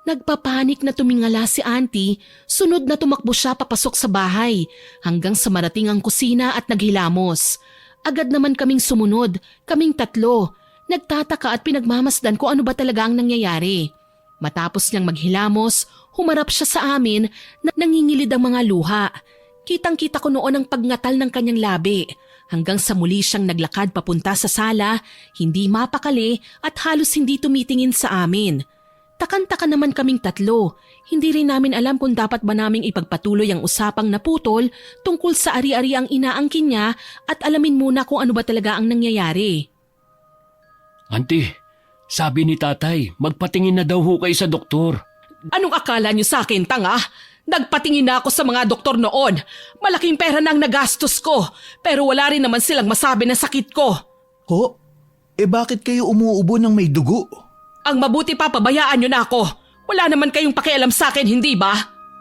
Nagpapanik na tumingala si Auntie, sunod na tumakbo siya papasok sa bahay hanggang sa marating ang kusina at naghilamos. Agad naman kaming sumunod, kaming tatlo. Nagtataka at pinagmamasdan kung ano ba talaga ang nangyayari. Matapos niyang maghilamos, humarap siya sa amin na nangingilid ang mga luha. Kitang-kita ko noon ang pagngatal ng kanyang labi hanggang sa muli siyang naglakad papunta sa sala, hindi mapakali at halos hindi tumitingin sa amin. Takan-taka naman kaming tatlo. Hindi rin namin alam kung dapat ba naming ipagpatuloy ang usapang naputol tungkol sa ari-ari ang inaangkin niya at alamin muna kung ano ba talaga ang nangyayari. Auntie, sabi ni tatay, magpatingin na daw ho kayo sa doktor. Anong akala niyo sa akin, tanga? Nagpatingin na ako sa mga doktor noon. Malaking pera na ang nagastos ko, pero wala rin naman silang masabi na sakit ko. Ho? Bakit kayo umuubo ng may dugo? Ang mabuti pa, pabayaan niyo na ako. Wala naman kayong pakialam sa akin, hindi ba?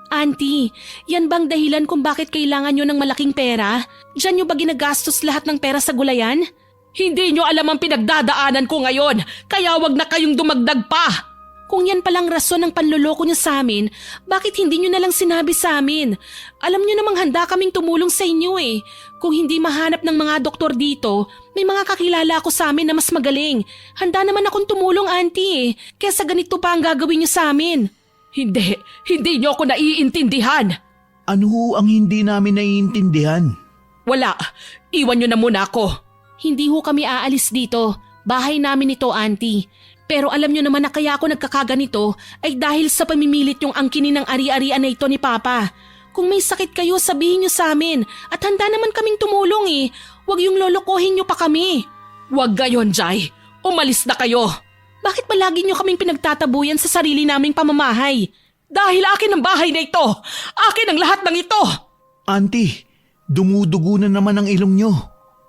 Auntie, yan bang dahilan kung bakit kailangan niyo ng malaking pera? Diyan niyo ba ginagastos lahat ng pera sa gulayan? Hindi niyo alam ang pinagdadaanan ko ngayon, kaya wag na kayong dumagdag pa. Kung yan palang rason ng panloloko niyo sa amin, bakit hindi niyo na lang sinabi sa amin? Alam niyo namang handa kaming tumulong sa inyo eh. Kung hindi mahanap ng mga doktor dito, may mga kakilala ako sa amin na mas magaling. Handa naman akong tumulong, Auntie eh. Kesa ganito pa ang gagawin niyo sa amin. Hindi niyo ako naiintindihan. Ano ho ang hindi namin naiintindihan? Wala, iwan niyo na muna ako. Hindi ho kami aalis dito. Bahay namin ito, Auntie. Pero alam niyo naman na kaya ako nagkakaganito ay dahil sa pamimilit yung angkinin ng ari-arian na ito ni Papa. Kung may sakit kayo, sabihin niyo sa amin at handa naman kaming tumulong eh. Huwag yung lolokohin niyo pa kami. Huwag gayon, Jai. Umalis na kayo. Bakit ba lagi niyo kaming pinagtatabuyan sa sarili naming pamamahay? Dahil akin ang bahay na ito. Akin ang lahat ng ito. Auntie, dumudugo na naman ang ilong nyo.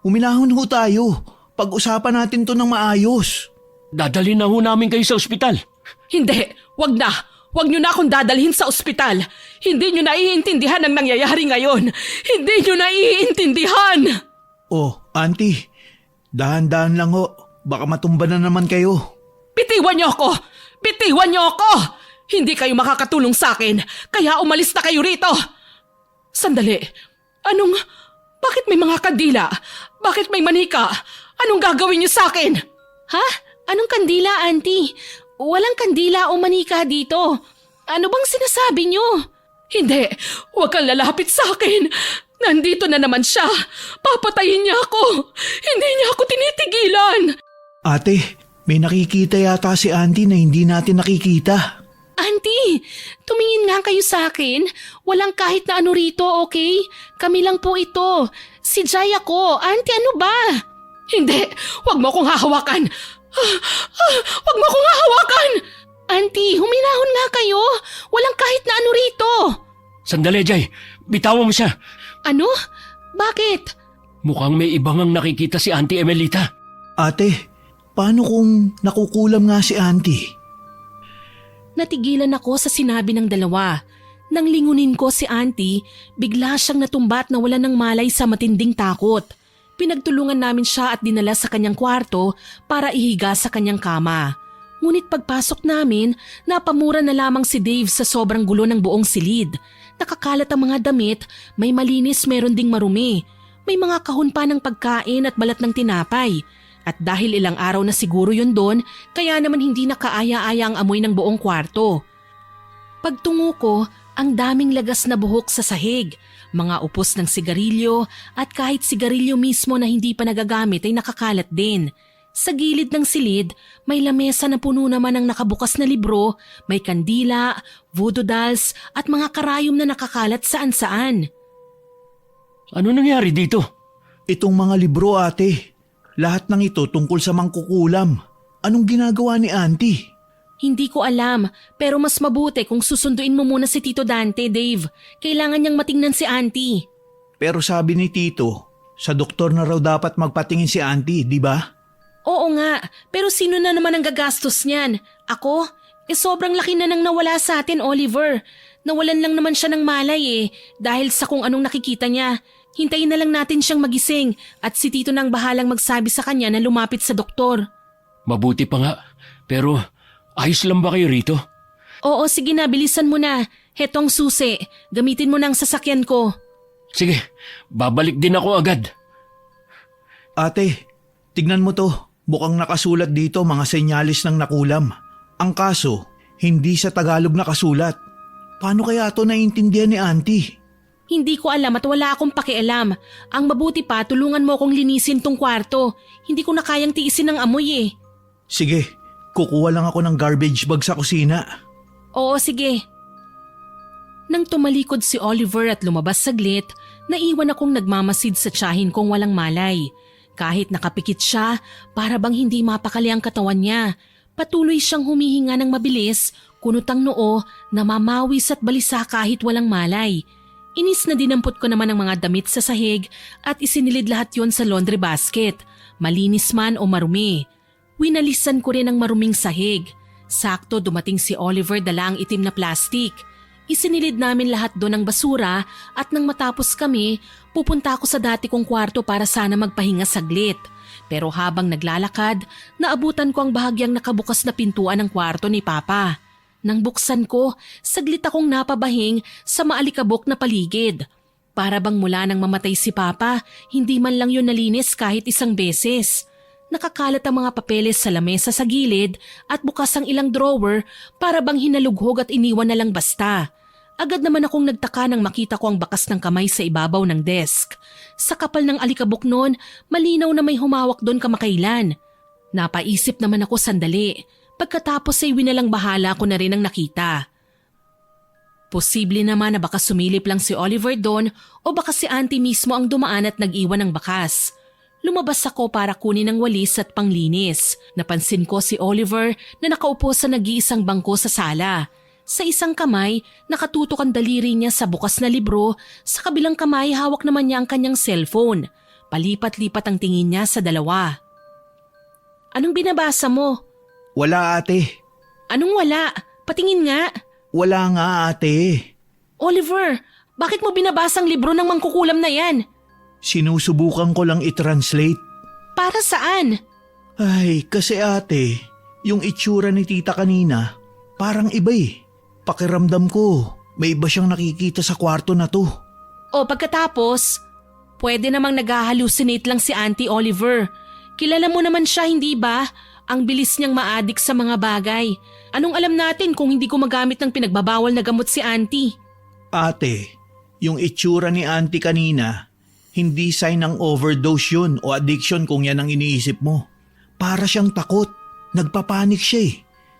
Uminahon ho tayo. Pag-usapan natin to ng maayos. Dadalhin na ho namin kayo sa ospital. Hindi, wag na. Wag niyo na akong dadalhin sa ospital. Hindi niyo naiintindihan ang nangyayari ngayon. Hindi niyo naiintindihan. Oh, Auntie, dahan-dahan lang ho. Baka matumba na naman kayo. Bitiwan niyo ako! Bitiwan niyo ako! Hindi kayo makakatulong sa akin, kaya umalis na kayo rito. Sandali, bakit may mga kandila? Bakit may manika? Anong gagawin niyo sa akin? Ha? Anong kandila, Auntie? Walang kandila o manika dito. Ano bang sinasabi niyo? Hindi, huwag kang lalapit sa akin. Nandito na naman siya. Papatayin niya ako. Hindi niya ako tinitigilan. Ate, may nakikita yata si Auntie na hindi natin nakikita. Auntie, tumingin nga kayo sa akin. Walang kahit na ano rito, okay? Kami lang po ito. Si Jai ako. Auntie, ano ba? Hindi, huwag mo akong hahawakan. Huwag mo akong hahawakan. Auntie, huminahon nga kayo. Walang kahit na ano rito. Sandali, Jay. Bitawan mo siya. Ano? Bakit? Mukhang may ibang ang nakikita si Auntie Emelita. Ate, paano kung nakukulam nga si Auntie? Natigilan ako sa sinabi ng dalawa. Nang lingunin ko si Auntie, bigla siyang natumba at nawala ng malay sa matinding takot. Pinagtulungan namin siya at dinala sa kanyang kwarto para ihiga sa kanyang kama. Ngunit pagpasok namin, napamura na lamang si Dave sa sobrang gulo ng buong silid. Nakakalat ang mga damit, may malinis meron ding marumi. May mga kahon pa ng pagkain at balat ng tinapay. At dahil ilang araw na siguro yun doon, kaya naman hindi nakaaya-aya ang amoy ng buong kwarto. Pagtungo ko, ang daming lagas na buhok sa sahig, mga upos ng sigarilyo at kahit sigarilyo mismo na hindi pa nagagamit ay nakakalat din. Sa gilid ng silid, may lamesa na puno naman ng nakabukas na libro, may kandila, voodoo dolls at mga karayom na nakakalat saan-saan. Ano nangyari dito? Itong mga libro, ate. Lahat ng ito tungkol sa mangkukulam. Anong ginagawa ni Auntie? Hindi ko alam, pero mas mabuti kung susunduin mo muna si Tito Dante, Dave. Kailangan niyang matingnan si Auntie. Pero sabi ni Tito, sa doktor na raw dapat magpatingin si Auntie, di ba? Oo nga, pero sino na naman ang gagastos niyan? Ako? Sobrang laki na nang nawala sa atin, Oliver. Nawalan lang naman siya ng malay dahil sa kung anong nakikita niya. Hintayin na lang natin siyang magising at si Tito nang bahalang magsabi sa kanya na lumapit sa doktor. Mabuti pa nga. Pero ayos lang ba kayo rito? Oo, sige na, bilisan mo na. Hetong susi, gamitin mo na ang sasakyan ko. Sige, babalik din ako agad. Ate, tignan mo to. Mukhang nakasulat dito mga senyalis ng nakulam. Ang kaso, hindi sa Tagalog nakasulat. Paano kaya ito naiintindihan ni Auntie? Hindi ko alam at wala akong pakialam. Ang mabuti pa, tulungan mo akong linisin tong kwarto. Hindi ko na kayang tiisin ng amoy Sige, kukuha lang ako ng garbage bag sa kusina. Oo, sige. Nang tumalikod si Oliver at lumabas saglit, naiwan akong nagmamasid sa tiyahin kong walang malay. Kahit nakapikit siya, para bang hindi mapakali ang katawan niya. Patuloy siyang humihinga ng mabilis, kunutang noo, namamawis at balisa kahit walang malay. Inis na dinampot ko naman ang mga damit sa sahig at isinilid lahat yon sa laundry basket, malinis man o marumi. Winalisan ko rin ang maruming sahig. Sakto dumating si Oliver dala ang itim na plastik. Isinilid namin lahat doon ang basura at nang matapos kami, pupunta ako sa dati kong kwarto para sana magpahinga saglit. Pero habang naglalakad, naabutan ko ang bahagyang nakabukas na pintuan ng kwarto ni Papa. Nang buksan ko, saglit akong napabahing sa maalikabok na paligid. Para bang mula nang mamatay si Papa, hindi man lang yun nalinis kahit isang beses. Nakakalat ang mga papeles sa lamesa sa gilid at bukas ang ilang drawer para bang hinalughog at iniwan na lang basta. Agad naman akong nagtaka nang makita ko ang bakas ng kamay sa ibabaw ng desk. Sa kapal ng alikabok noon, malinaw na may humawak doon kamakailan. Napaisip naman ako sandali. Pagkatapos ay winalang bahala ko na rin ang nakita. Posible naman na baka sumilip lang si Oliver doon o baka si Auntie mismo ang dumaan at nag-iwan ng bakas. Lumabas ako para kunin ang walis at panglinis. Napansin ko si Oliver na nakaupo sa nag-iisang bangko sa sala. Sa isang kamay, nakatutok ang daliri niya sa bukas na libro, sa kabilang kamay hawak naman niya ang kanyang cellphone. Palipat-lipat ang tingin niya sa dalawa. Anong binabasa mo? Wala, ate. Anong wala? Patingin nga. Wala nga, ate. Oliver, bakit mo binabasa ang libro ng mangkukulam na yan? Sinusubukan ko lang i-translate. Para saan? Ay, kasi ate, yung itsura ni tita kanina, parang iba Pakiramdam ko, may iba siyang nakikita sa kwarto na to. O pagkatapos, pwede namang nag-hallucinate lang si Auntie Oliver. Kilala mo naman siya, hindi ba? Ang bilis niyang maadik sa mga bagay. Anong alam natin kung hindi gumagamit ng pinagbabawal na gamot si auntie? Ate, yung itsura ni auntie kanina, hindi sign ng overdose yun o addiction kung yan ang iniisip mo. Para siyang takot. Nagpapanik siya eh.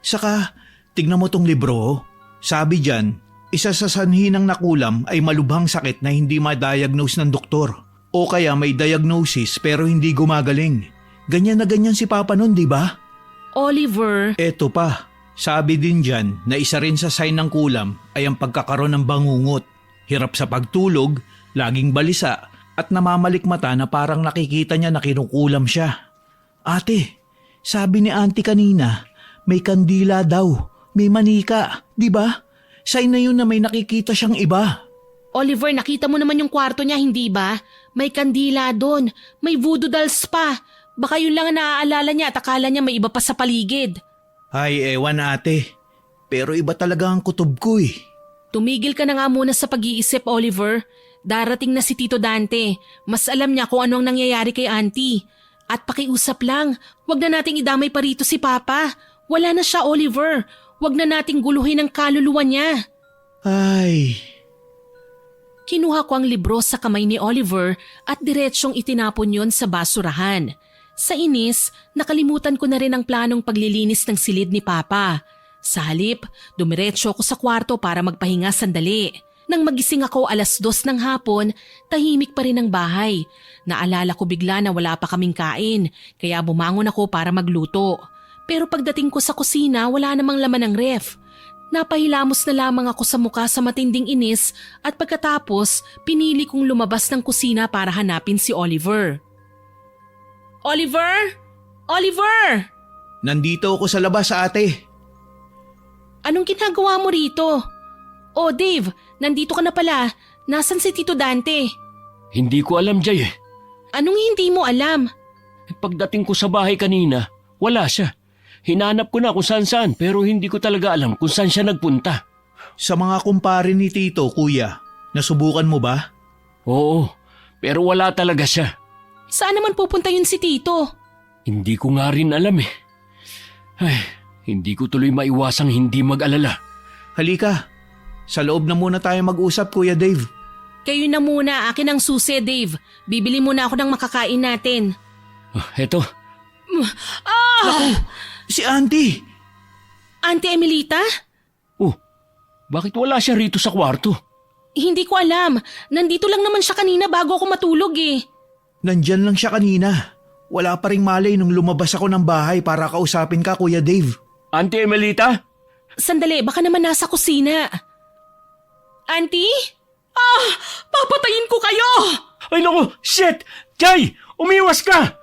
Saka, tignan mo tong libro. Oh. Sabi dyan, isa sa sanhi ng nakulam ay malubhang sakit na hindi ma-diagnose ng doktor. O kaya may diagnosis pero hindi gumagaling. Ganyan na ganyan si Papa nun, di ba? Oliver, Eto pa, sabi din dyan na isa rin sa sign ng kulam ay ang pagkakaroon ng bangungot, hirap sa pagtulog, laging balisa at namamalikmata na parang nakikita niya na kinukulam siya. Ate, sabi ni auntie kanina, may kandila daw, may manika, di ba? Sign na yun na may nakikita siyang iba. Oliver, nakita mo naman yung kwarto niya, hindi ba? May kandila doon, may voodoo dolls pa. Baka yun lang ang naaalala niya at akala niya may iba pa sa paligid. Ay, ewan ate, pero iba talaga ang kutob ko eh. Tumigil ka na nga muna sa pag-iisip, Oliver. Darating na si Tito Dante. Mas alam niya kung ano ang nangyayari kay auntie. At pakiusap lang, wag na nating idamay pa rito si Papa. Wala na siya, Oliver. Wag na nating guluhin ang kaluluwa niya. Ay, Kinuha ko ang libro sa kamay ni Oliver at diretsyong itinapon yon sa basurahan. Sa inis, nakalimutan ko na rin ang planong paglilinis ng silid ni Papa. Sa halip, dumiretso ako sa kwarto para magpahinga sandali. Nang magising ako 2:00 ng hapon, tahimik pa rin ang bahay. Naalala ko bigla na wala pa kaming kain, kaya bumangon ako para magluto. Pero pagdating ko sa kusina, wala namang laman ng ref. Napahilamos na lamang ako sa muka sa matinding inis at pagkatapos pinili kong lumabas ng kusina para hanapin si Oliver. Oliver? Oliver! nandito ako sa labas ate. Anong ginagawa mo rito? Oh Dave, nandito ka na pala. Nasaan si Tito Dante? Hindi ko alam, Jay eh. Anong hindi mo alam? Pagdating ko sa bahay kanina, wala siya. Hinanap ko na kung saan pero hindi ko talaga alam kung saan siya nagpunta. Sa mga kumpare ni Tito, kuya, nasubukan mo ba? Oo, pero wala talaga siya. Saan naman pupunta yun si Tito? Hindi ko nga rin alam eh. Ay, hindi ko tuloy maiwasang hindi mag-alala. Halika, sa loob na muna tayo mag-usap, Kuya Dave. Kayo na muna, akin ang susi, Dave. Bibili muna ako ng makakain natin. Eto, Si Auntie! Auntie Emilita? bakit wala siya rito sa kwarto? Hindi ko alam. Nandito lang naman siya kanina bago ako matulog eh. Nandyan lang siya kanina. Wala pa ring malay nung lumabas ako ng bahay para kausapin ka, Kuya Dave. Auntie Emelita? Sandali, baka naman nasa kusina. Auntie? Papatayin ko kayo! Ay naku, shit! Jay, umiwas ka!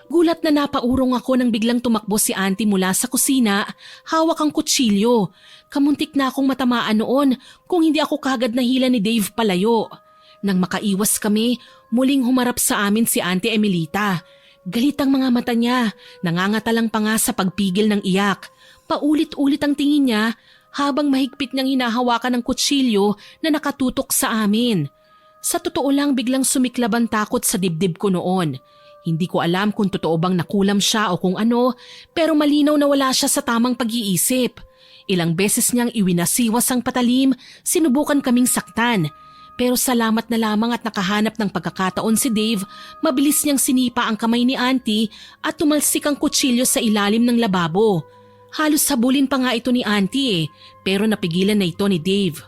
Gulat na napaurong ako nang biglang tumakbo si auntie mula sa kusina, hawak ang kutsilyo. Kamuntik na akong matamaan noon kung hindi ako kagad nahila ni Dave palayo. Nang makaiwas kami, muling humarap sa amin si Auntie Emilita. Galit ang mga mata niya, nangangatalang pa nga sa pagpigil ng iyak. Paulit-ulit ang tingin niya habang mahigpit niyang hinahawakan ng kutsilyo na nakatutok sa amin. Sa totoo lang biglang sumiklab ang takot sa dibdib ko noon. Hindi ko alam kung totoo bang nakulam siya o kung ano, pero malinaw na wala siya sa tamang pag-iisip. Ilang beses niyang iwinasiwas ang patalim, sinubukan kaming saktan. Pero salamat na lamang at nakahanap ng pagkakataon si Dave, mabilis niyang sinipa ang kamay ni Auntie at tumalsik ang kutsilyo sa ilalim ng lababo. Halos habulin pa nga ito ni Auntie pero napigilan na ito ni Dave.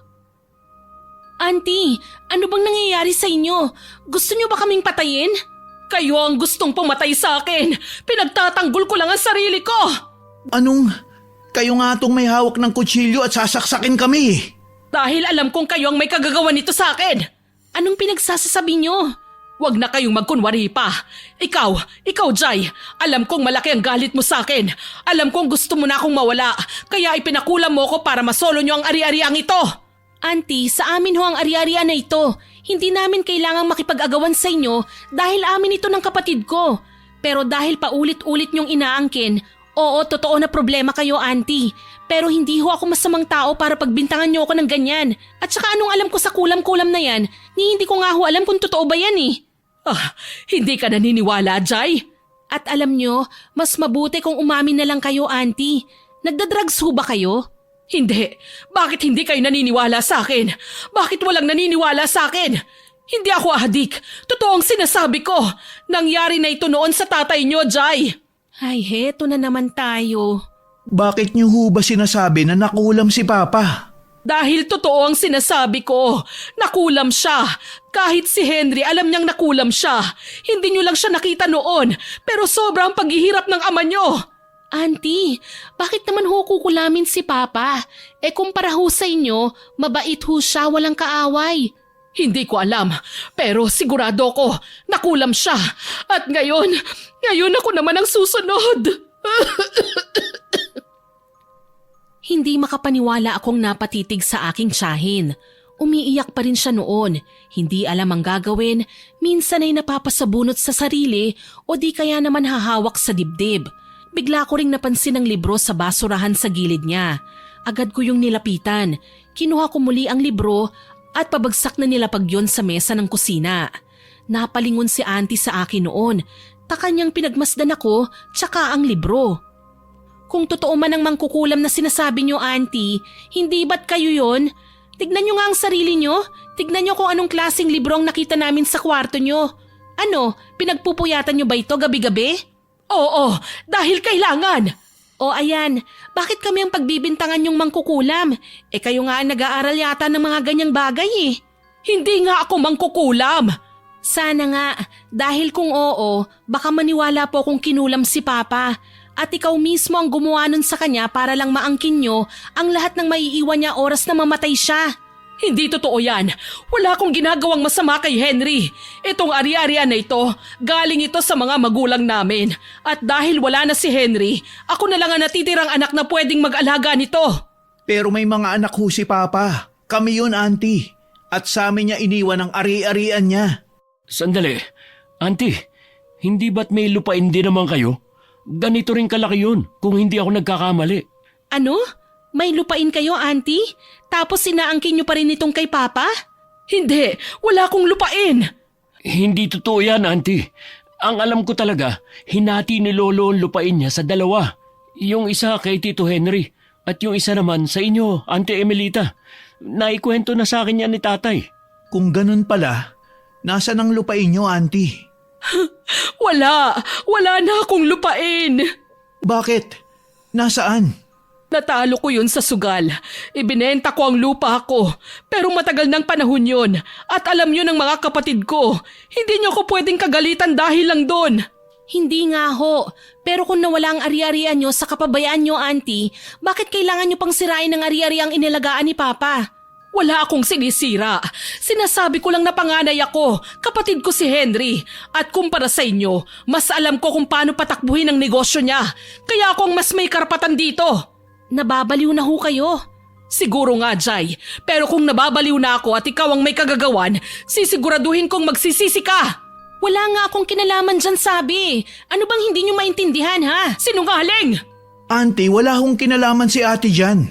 Auntie, ano bang nangyayari sa inyo? Gusto niyo ba kaming patayin? Kayo ang gustong pumatay sa akin. Pinagtatanggol ko lang ang sarili ko. Anong? Kayo nga itong may hawak ng kutsilyo at sasaksakin kami. Dahil alam kong kayo ang may kagagawa nito sa akin. Anong pinagsasasabi niyo? Huwag na kayong magkunwari pa. Ikaw Jai, alam kong malaki ang galit mo sa akin. Alam kong gusto mo na akong mawala, kaya ipinakulam mo ko para masolo niyo ang ari-ariang ito. Auntie, sa amin ho ang ari-arian na ito. Hindi namin kailangang makipag-agawan sa inyo dahil amin ito ng kapatid ko. Pero dahil paulit-ulit niyong inaangkin, oo, totoo na problema kayo, Auntie. Pero hindi ho ako masamang tao para pagbintangan niyo ako ng ganyan. At saka anong alam ko sa kulam-kulam na yan, ni hindi ko nga ho alam kung totoo ba yan eh. Hindi ka naniniwala, Jai? At alam nyo, mas mabuti kung umamin na lang kayo, Auntie. Nagdadrugs ho ba kayo? Hindi. Bakit hindi kayo naniniwala sa akin? Bakit walang naniniwala sa akin? Hindi ako adik. Totoo ang sinasabi ko. Nangyari na ito noon sa tatay nyo, Jai. Ay, heto na naman tayo. Bakit niyo ho ba sinasabi na nakulam si Papa? Dahil totoo ang sinasabi ko. Nakulam siya. Kahit si Henry alam niyang nakulam siya. Hindi niyo lang siya nakita noon. Pero sobrang paghihirap ng ama niyo. Auntie, bakit naman ho kukulamin si Papa? Kumpara ho sa inyo, mabait ho siya, walang kaaway. Hindi ko alam, pero sigurado ko, nakulam siya. At ngayon ako naman ang susunod. Hindi makapaniwala akong napatitig sa aking tiyahin. Umiiyak pa rin siya noon. Hindi alam ang gagawin, minsan ay napapasabunot sa sarili o di kaya naman hahawak sa dibdib. Bigla ko ring napansin ang libro sa basurahan sa gilid niya. Agad ko yung nilapitan. Kinuha ko muli ang libro at pabagsak na nilapag yon sa mesa ng kusina. Napalingon si Auntie sa akin noon. Taka niyang pinagmasdan ako tsaka ang libro. Kung totoo man ang mangkukulam na sinasabi niyo, Auntie, hindi ba't kayo yon? Tignan niyo nga ang sarili niyo. Tignan niyo kung anong klaseng libro ang nakita namin sa kwarto niyo. Ano, pinagpupuyatan niyo ba ito gabi-gabi? Oo, dahil kailangan. O ayan, bakit kami ang pagbibintangan yung mangkukulam? Kayo nga ang nag-aaral yata ng mga ganyang bagay eh. Hindi nga ako mangkukulam. Sana nga, dahil kung oo, baka maniwala po kung kinulam si Papa. At ikaw mismo ang gumawa nun sa kanya para lang maangkin nyo ang lahat ng maiiwan niya oras na mamatay siya. Hindi totoo yan. Wala akong ginagawang masama kay Henry. Itong ari-arian na ito, galing ito sa mga magulang namin. At dahil wala na si Henry, ako na lang ang natitirang anak na pwedeng mag-alaga nito. Pero may mga anak ho si Papa. Kami yun, Auntie. At sa amin niya iniwan ang ari-arian niya. Sandali. Auntie, hindi ba't may lupain din naman kayo? Ganito rin kalaki yun kung hindi ako nagkakamali. Ano? May lupain kayo, Auntie? Tapos inaangkin niyo pa rin itong kay Papa? Hindi, wala akong lupain. Hindi totoo yan, Auntie. Ang alam ko talaga, hinati ni Lolo ang lupain niya sa dalawa. Yung isa kay Tito Henry at yung isa naman sa inyo, Auntie Emelita. Naikwento na sa akin yan ni Tatay. Kung ganun pala, nasan ang lupain niyo, Auntie? Wala na akong lupain. Bakit? Nasaan? Natalo ko yun sa sugal. Ibinenta ko ang lupa ko. Pero matagal ng panahon yun. At alam yun ng mga kapatid ko. Hindi niyo ko pwedeng kagalitan dahil lang doon. Hindi nga ho. Pero kung nawala ang ari-arian niyo sa kapabayaan niyo, Auntie, bakit kailangan niyo pang sirain ang ari-ari ang inilagaan ni Papa? Wala akong sinisira. Sinasabi ko lang na panganay ako. Kapatid ko si Henry. At kumpara sa inyo, mas alam ko kung paano patakbuhin ang negosyo niya. Kaya akong mas may karapatan dito. Nababaliw na ho kayo. Siguro nga, Jai. Pero kung nababaliw na ako at ikaw ang may kagagawan, sisiguraduhin kong magsisisi ka. Wala nga akong kinalaman dyan, sabi. Ano bang hindi niyo maintindihan, ha? Sinungaling! Auntie, wala hong kinalaman si ate dyan.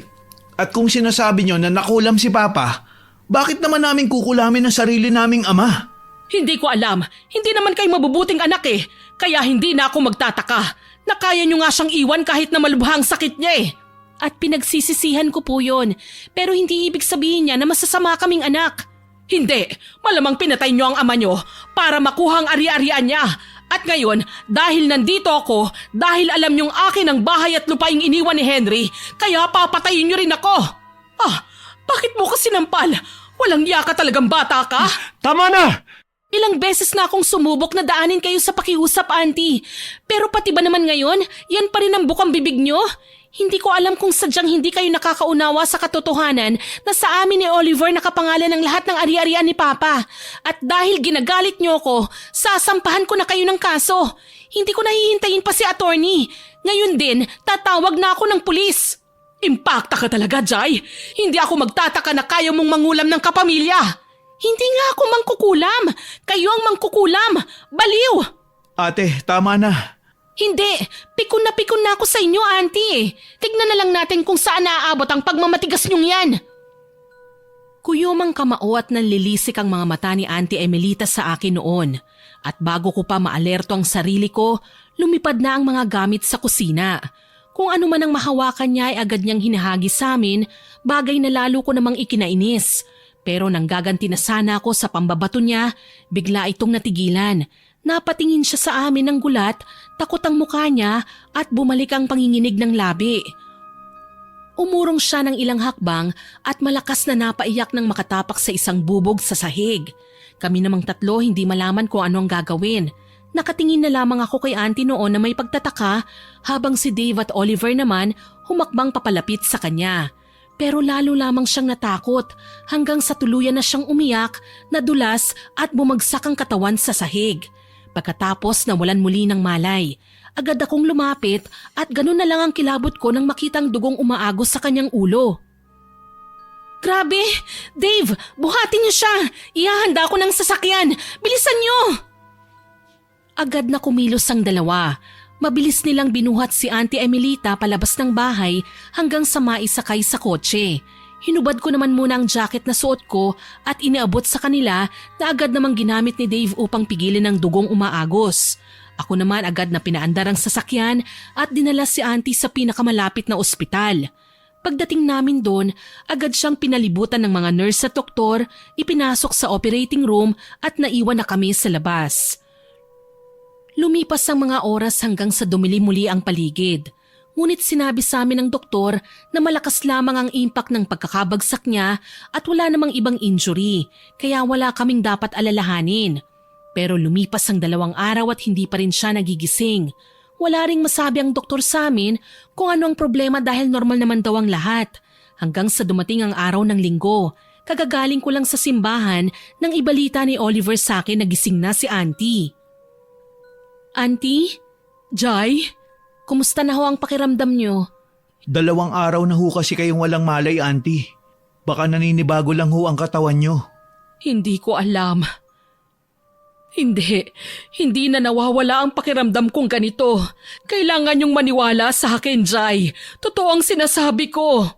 At kung sinasabi niyo na nakulam si Papa, bakit naman namin kukulamin ang sarili naming ama? Hindi ko alam. Hindi naman kayo mabubuting anak eh. Kaya hindi na ako magtataka. Na kaya niyo nga siyang iwan kahit na malubha ang sakit niya eh. At pinagsisisihan ko po yun. Pero hindi ibig sabihin niya na masasama kaming anak. Hindi. Malamang pinatay niyo ang ama niyo para makuha ang ari-arian niya. At ngayon, dahil nandito ako, dahil alam niyong akin ang bahay at lupaing iniwan ni Henry, kaya papatayin niyo rin ako. Bakit mo ko sinampal? Walang iya ka talagang bata ka? Tama na! Ilang beses na akong sumubok na daanin kayo sa pakiusap, Auntie. Pero pati ba naman ngayon, yan pa rin ang bukang bibig niyo? Hindi ko alam kung sadyang hindi kayo nakakaunawa sa katotohanan na sa amin ni Oliver nakapangalan ang lahat ng ari-arian ni Papa. At dahil ginagalit niyo ako, sasampahan ko na kayo ng kaso. Hindi ko nahihintayin pa si attorney. Ngayon din, tatawag na ako ng pulis. Impakta ka talaga, Jai. Hindi ako magtataka na kaya mong mangulam ng kapamilya. Hindi nga ako mangkukulam. Kayo ang mangkukulam. Baliw! Ate, tama na. Hindi, pikon na ako sa inyo, Auntie. Tignan na lang natin kung saan naaabot ang pagmamatigas niyong yan. Kuyomang kamao at nanlilisik ang mga mata ni Auntie Emelita sa akin noon. At bago ko pa maalerto ang sarili ko, Lumipad na ang mga gamit sa kusina. Kung ano man ang mahawakan niya ay agad niyang hinahagi sa amin, bagay na lalo ko namang ikinainis. Pero nang gaganti na sana ako sa pambabato niya, bigla itong natigilan. Napatingin siya sa amin ng gulat, takot ang mukha niya at bumalik ang panginginig ng labi. Umurong siya ng ilang hakbang at malakas na napaiyak nang makatapak sa isang bubog sa sahig. Kami namang tatlo hindi malaman kung ano ang gagawin. Nakatingin na lamang ako kay auntie noon na may pagtataka habang si Dave at Oliver naman humakbang papalapit sa kanya. Pero lalo lamang siyang natakot hanggang sa tuluyan na siyang umiyak, nadulas at bumagsak ang katawan sa sahig. Pagkatapos nawalan muli ng malay, agad akong lumapit at ganun na lang ang kilabot ko nang makitang dugong umaagos sa kanyang ulo. Grabe! Dave, buhatin niyo siya! Ihahanda ko ng sasakyan! Bilisan niyo! Agad na kumilos ang dalawa. Mabilis nilang binuhat si Auntie Emelita palabas ng bahay hanggang sa maisakay sa kotse. Hinubad ko naman muna ang jacket na suot ko at iniabot sa kanila na agad namang ginamit ni Dave upang pigilin ang dugong umaagos. Ako naman agad na pinaandar ang sasakyan at dinala si Auntie sa pinakamalapit na ospital. Pagdating namin doon, agad siyang pinalibutan ng mga nurse at doktor, ipinasok sa operating room at naiwan na kami sa labas. Lumipas ang mga oras hanggang sa dumili muli ang paligid. Ngunit sinabi sa amin ng doktor na malakas lamang ang impact ng pagkakabagsak niya at wala namang ibang injury, kaya wala kaming dapat alalahanin. Pero lumipas ang 2 araw at hindi pa rin siya nagigising. Wala ring masabi ang doktor sa amin kung ano ang problema dahil normal naman daw ang lahat. Hanggang sa dumating ang araw ng linggo, kagagaling ko lang sa simbahan nang ibalita ni Oliver sa akin na gising na si Auntie. Auntie? Jai? Kumusta na ho ang pakiramdam niyo? 2 araw na ho kasi kayong walang malay, auntie. Baka naninibago lang ho ang katawan nyo. Hindi ko alam. Hindi na nawawala ang pakiramdam kong ganito. Kailangan niyong maniwala sa akin, Jai. Totoo ang sinasabi ko.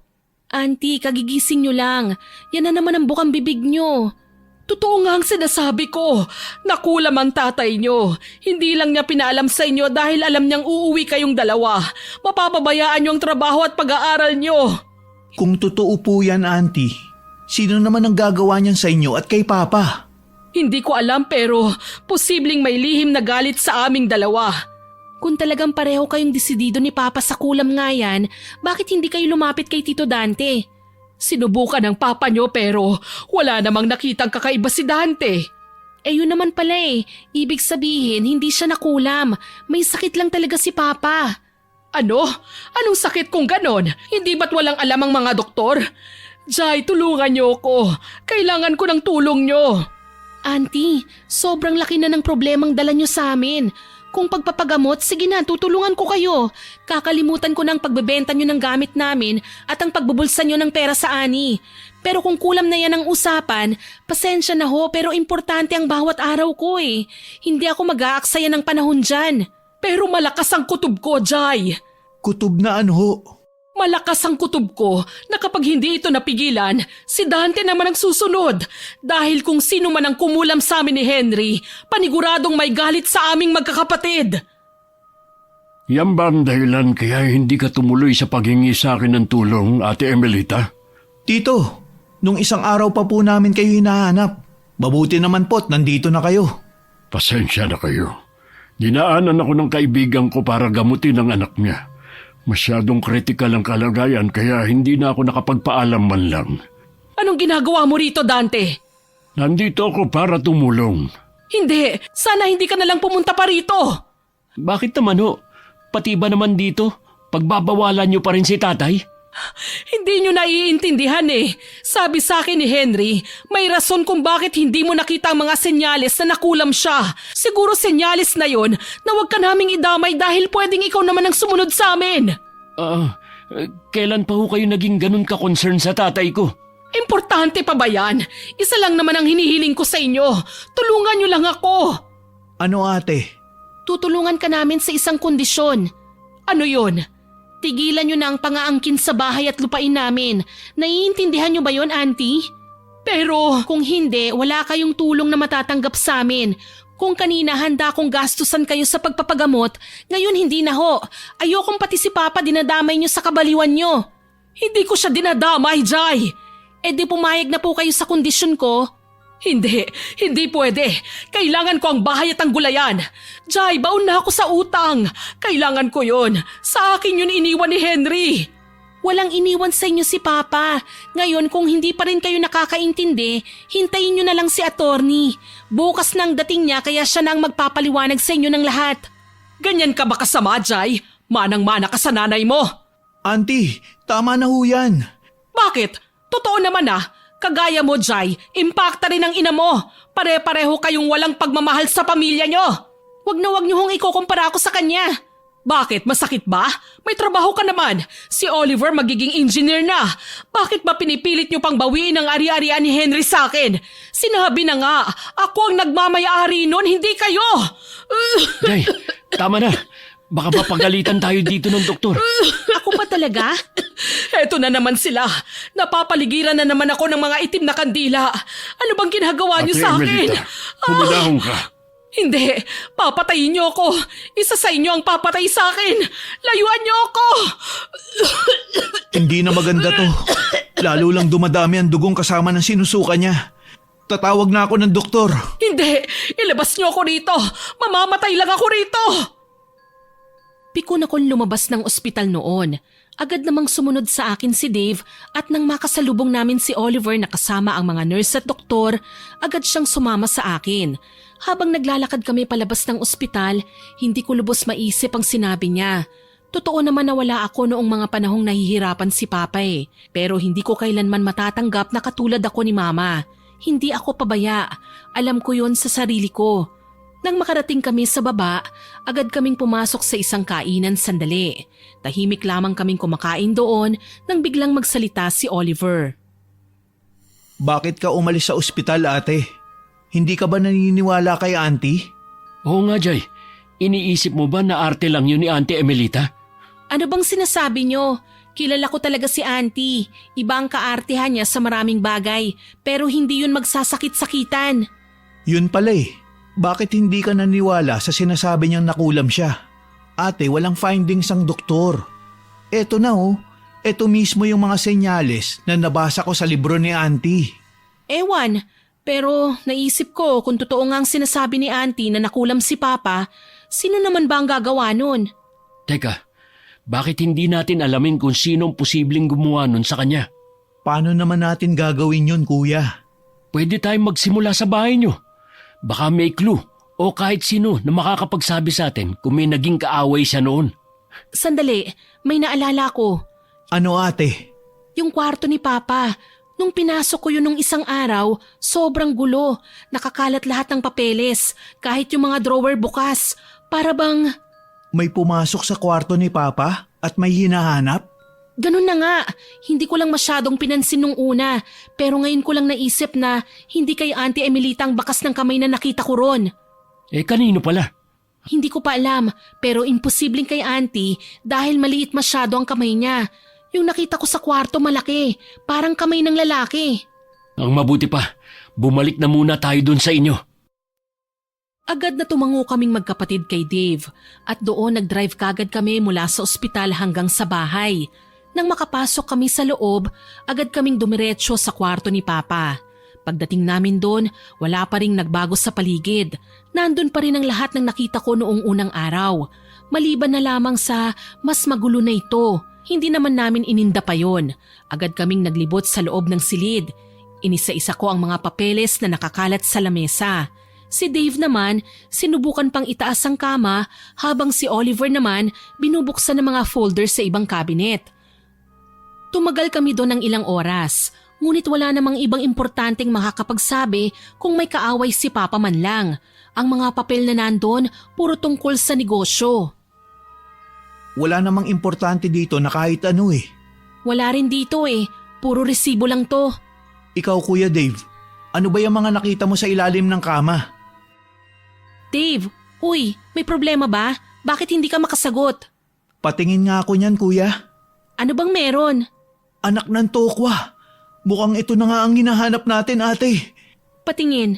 Auntie, kagigising niyo lang. Yan na naman ang bukang bibig niyo. Totoo nga ang sinasabi ko. Nakulam ang tatay niyo. Hindi lang niya pinaalam sa inyo dahil alam niyang uuwi kayong dalawa. Mapapabayaan niyo ang trabaho at pag-aaral niyo. Kung totoo po yan, auntie, sino naman ang gagawa niyan sa inyo at kay Papa? Hindi ko alam pero posibleng may lihim na galit sa aming dalawa. Kung talagang pareho kayong desidido ni Papa sa kulam nga yan, bakit hindi kayo lumapit kay Tito Dante? Sinubukan ng papa niyo pero wala namang nakitang kakaiba si Dante. Yun naman pala eh. Ibig sabihin hindi siya nakulam. May sakit lang talaga si Papa. Ano? Anong sakit kung ganon? Hindi ba't walang alam ang mga doktor? Jai, tulungan niyo ako. Kailangan ko ng tulong niyo. Auntie, sobrang laki na ng problemang dala niyo sa amin. Kung pagpapagamot, sige na, tutulungan ko kayo. Kakalimutan ko ng pagbebenta nyo ng gamit namin at ang pagbubulsa nyo ng pera sa ani. Pero kung kulam na yan ang usapan, pasensya na ho pero importante ang bawat araw ko eh. Hindi ako mag-aaksaya ng panahon dyan. Pero malakas ang kutob ko, Jai. Kutob na ano ho? Malakas ang kutob ko na kapag hindi ito napigilan, si Dante naman ang susunod. Dahil kung sino man ang kumulam sa amin ni Henry, paniguradong may galit sa aming magkakapatid. Yan ba ang dahilan kaya hindi ka tumuloy sa paghingi sa akin ng tulong, Ate Emelita? Tito, nung isang araw pa po namin kayo hinahanap. Mabuti naman po't nandito na kayo. Pasensya na kayo. Dinaanan ako ng kaibigan ko para gamutin ang anak niya. Masyadong kritikal ang kalagayan kaya hindi na ako nakapagpaalam man lang. Anong ginagawa mo rito, Dante? Nandito ako para tumulong. Hindi! Sana hindi ka nalang pumunta pa rito! Bakit naman ho? Pati ba naman dito? Pagbabawalan niyo pa rin si tatay? Hindi nyo naiintindihan eh. Sabi sa akin ni Henry, may rason kung bakit hindi mo nakita ang mga senyales na nakulam siya. Siguro senyales na yon na huwag ka naming idamay dahil pwedeng ikaw naman ang sumunod sa amin. Kailan pa ho kayo naging ganun ka-concern sa tatay ko? Importante pa ba yan? Isa lang naman ang hinihiling ko sa inyo. Tulungan nyo lang ako. Ano ate? Tutulungan ka namin sa isang kondisyon. Ano yon? Tigilan nyo na ang pangaangkin sa bahay at lupain namin. Naiintindihan nyo ba yon, Auntie? Pero kung hindi, wala kayong tulong na matatanggap sa amin. Kung kanina handa kong gastusan kayo sa pagpapagamot, ngayon hindi na ho. Ayokong pati si Papa dinadamay niyo sa kabaliwan niyo. Hindi ko siya dinadamay, Jai. E di pumayag na po kayo sa kondisyon ko. Hindi pwede. Kailangan ko ang bahay at ang gulayan. Jai, baon na ako sa utang. Kailangan ko yon. Sa akin yun iniwan ni Henry. Walang iniwan sa inyo si Papa. Ngayon kung hindi pa rin kayo nakakaintindi, hintayin nyo na lang si attorney. Bukas nang dating niya kaya siya nang magpapaliwanag sa inyo ng lahat. Ganyan ka ba kasama, Jai? Manang-mana ka sa nanay mo. Auntie, tama na ho yan. Bakit? Totoo naman ah. Kagaya mo, Jai, impacta rin ang ina mo. Pare-pareho kayong walang pagmamahal sa pamilya nyo. Wag niyo hong ikukumpara ako sa kanya. Bakit? Masakit ba? May trabaho ka naman. Si Oliver magiging engineer na. Bakit ba pinipilit niyo pang bawiin ang ari-arian ni Henry sa akin? Sinabi na nga, ako ang nagmamay-ari nun, hindi kayo. Jai, tama na. Baka mapagalitan tayo dito ng doktor. Ako pa talaga? Eto na naman sila. Napapaligiran na naman ako ng mga itim na kandila. Ano bang ginagawa niyo sa akin? Emelita, humilahon ka. Hindi, papatayin niyo ako. Isa sa inyo ang papatay sa akin. Layuan niyo ako. Hindi na maganda to. Lalo lang dumadami ang dugong kasama ng sinusuka niya. Tatawag na ako ng doktor. Hindi, ilabas niyo ako rito. Mamamatay lang ako rito. Pikon akong lumabas ng ospital noon. Agad namang sumunod sa akin si Dave at nang makasalubong namin si Oliver na kasama ang mga nurse at doktor, agad siyang sumama sa akin. Habang naglalakad kami palabas ng ospital, hindi ko lubos maisip ang sinabi niya. Totoo naman na wala ako noong mga panahong nahihirapan si Papa eh. Pero hindi ko kailanman matatanggap na katulad ako ni Mama. Hindi ako pabaya. Alam ko yon sa sarili ko. Nang makarating kami sa baba, agad kaming pumasok sa isang kainan sandali. Tahimik lamang kaming kumakain doon nang biglang magsalita si Oliver. Bakit ka umalis sa ospital, ate? Hindi ka ba naniniwala kay auntie? Oo nga, Jai. Iniisip mo ba na arte lang yun ni Auntie Emelita? Ano bang sinasabi niyo? Kilala ko talaga si Auntie. Iba ang kaartehan niya sa maraming bagay, pero hindi yun magsasakit-sakitan. Yun pala eh. Bakit hindi ka naniwala sa sinasabi niyang nakulam siya? Ate, walang findings ang doktor. Eto na oh. Eto mismo yung mga senyales na nabasa ko sa libro ni auntie. Ewan, pero naisip ko kung totoo nga ang sinasabi ni Auntie na nakulam si Papa, sino naman ba ang gagawa nun? Teka, bakit hindi natin alamin kung sinong posibleng gumawa nun sa kanya? Paano naman natin gagawin yun, kuya? Pwede tayong magsimula sa bahay niyo. Baka may clue o kahit sino na makakapagsabi sa atin kung may naging kaaway siya noon. Sandali, may naalala ko. Ano ate? Yung kwarto ni Papa. Nung pinasok ko yun nung isang araw, sobrang gulo. Nakakalat lahat ng papeles, kahit yung mga drawer bukas. Para bang... May pumasok sa kwarto ni Papa at may hinahanap? Ganun na nga, hindi ko lang masyadong pinansin nung una, pero ngayon ko lang naisip na hindi kay Auntie Emelita ang bakas ng kamay na nakita ko ron. Eh kanino pala? Hindi ko pa alam, pero imposibleng kay Auntie dahil maliit masyado ang kamay niya. Yung nakita ko sa kwarto malaki, parang kamay ng lalaki. Ang mabuti pa, bumalik na muna tayo dun sa inyo. Agad na tumango kaming magkapatid kay Dave at doon nag-drive kagad kami mula sa ospital hanggang sa bahay. Nang makapasok kami sa loob, agad kaming dumiretso sa kwarto ni Papa. Pagdating namin doon, wala pa ring nagbago sa paligid. Nandun pa rin ang lahat ng nakita ko noong unang araw. Maliban na lamang sa mas magulo na ito. Hindi naman namin ininda pa yon. Agad kaming naglibot sa loob ng silid. Inisa-isa ko ang mga papeles na nakakalat sa lamesa. Si Dave naman, sinubukan pang itaas ang kama habang si Oliver naman binubuksan ng mga folders sa ibang cabinet. Tumagal kami doon ng ilang oras, ngunit wala namang ibang importanteng makakapagsabi kung may kaaway si Papa man lang. Ang mga papel na nandun, puro tungkol sa negosyo. Wala namang importante dito na kahit ano eh. Wala rin dito eh, puro resibo lang to. Ikaw Kuya Dave, ano ba yung mga nakita mo sa ilalim ng kama? Dave, uy, may problema ba? Bakit hindi ka makasagot? Patingin nga ako niyan kuya. Ano bang meron? Anak ng tokwa. Mukhang ito na nga ang hinahanap natin ate. Patingin.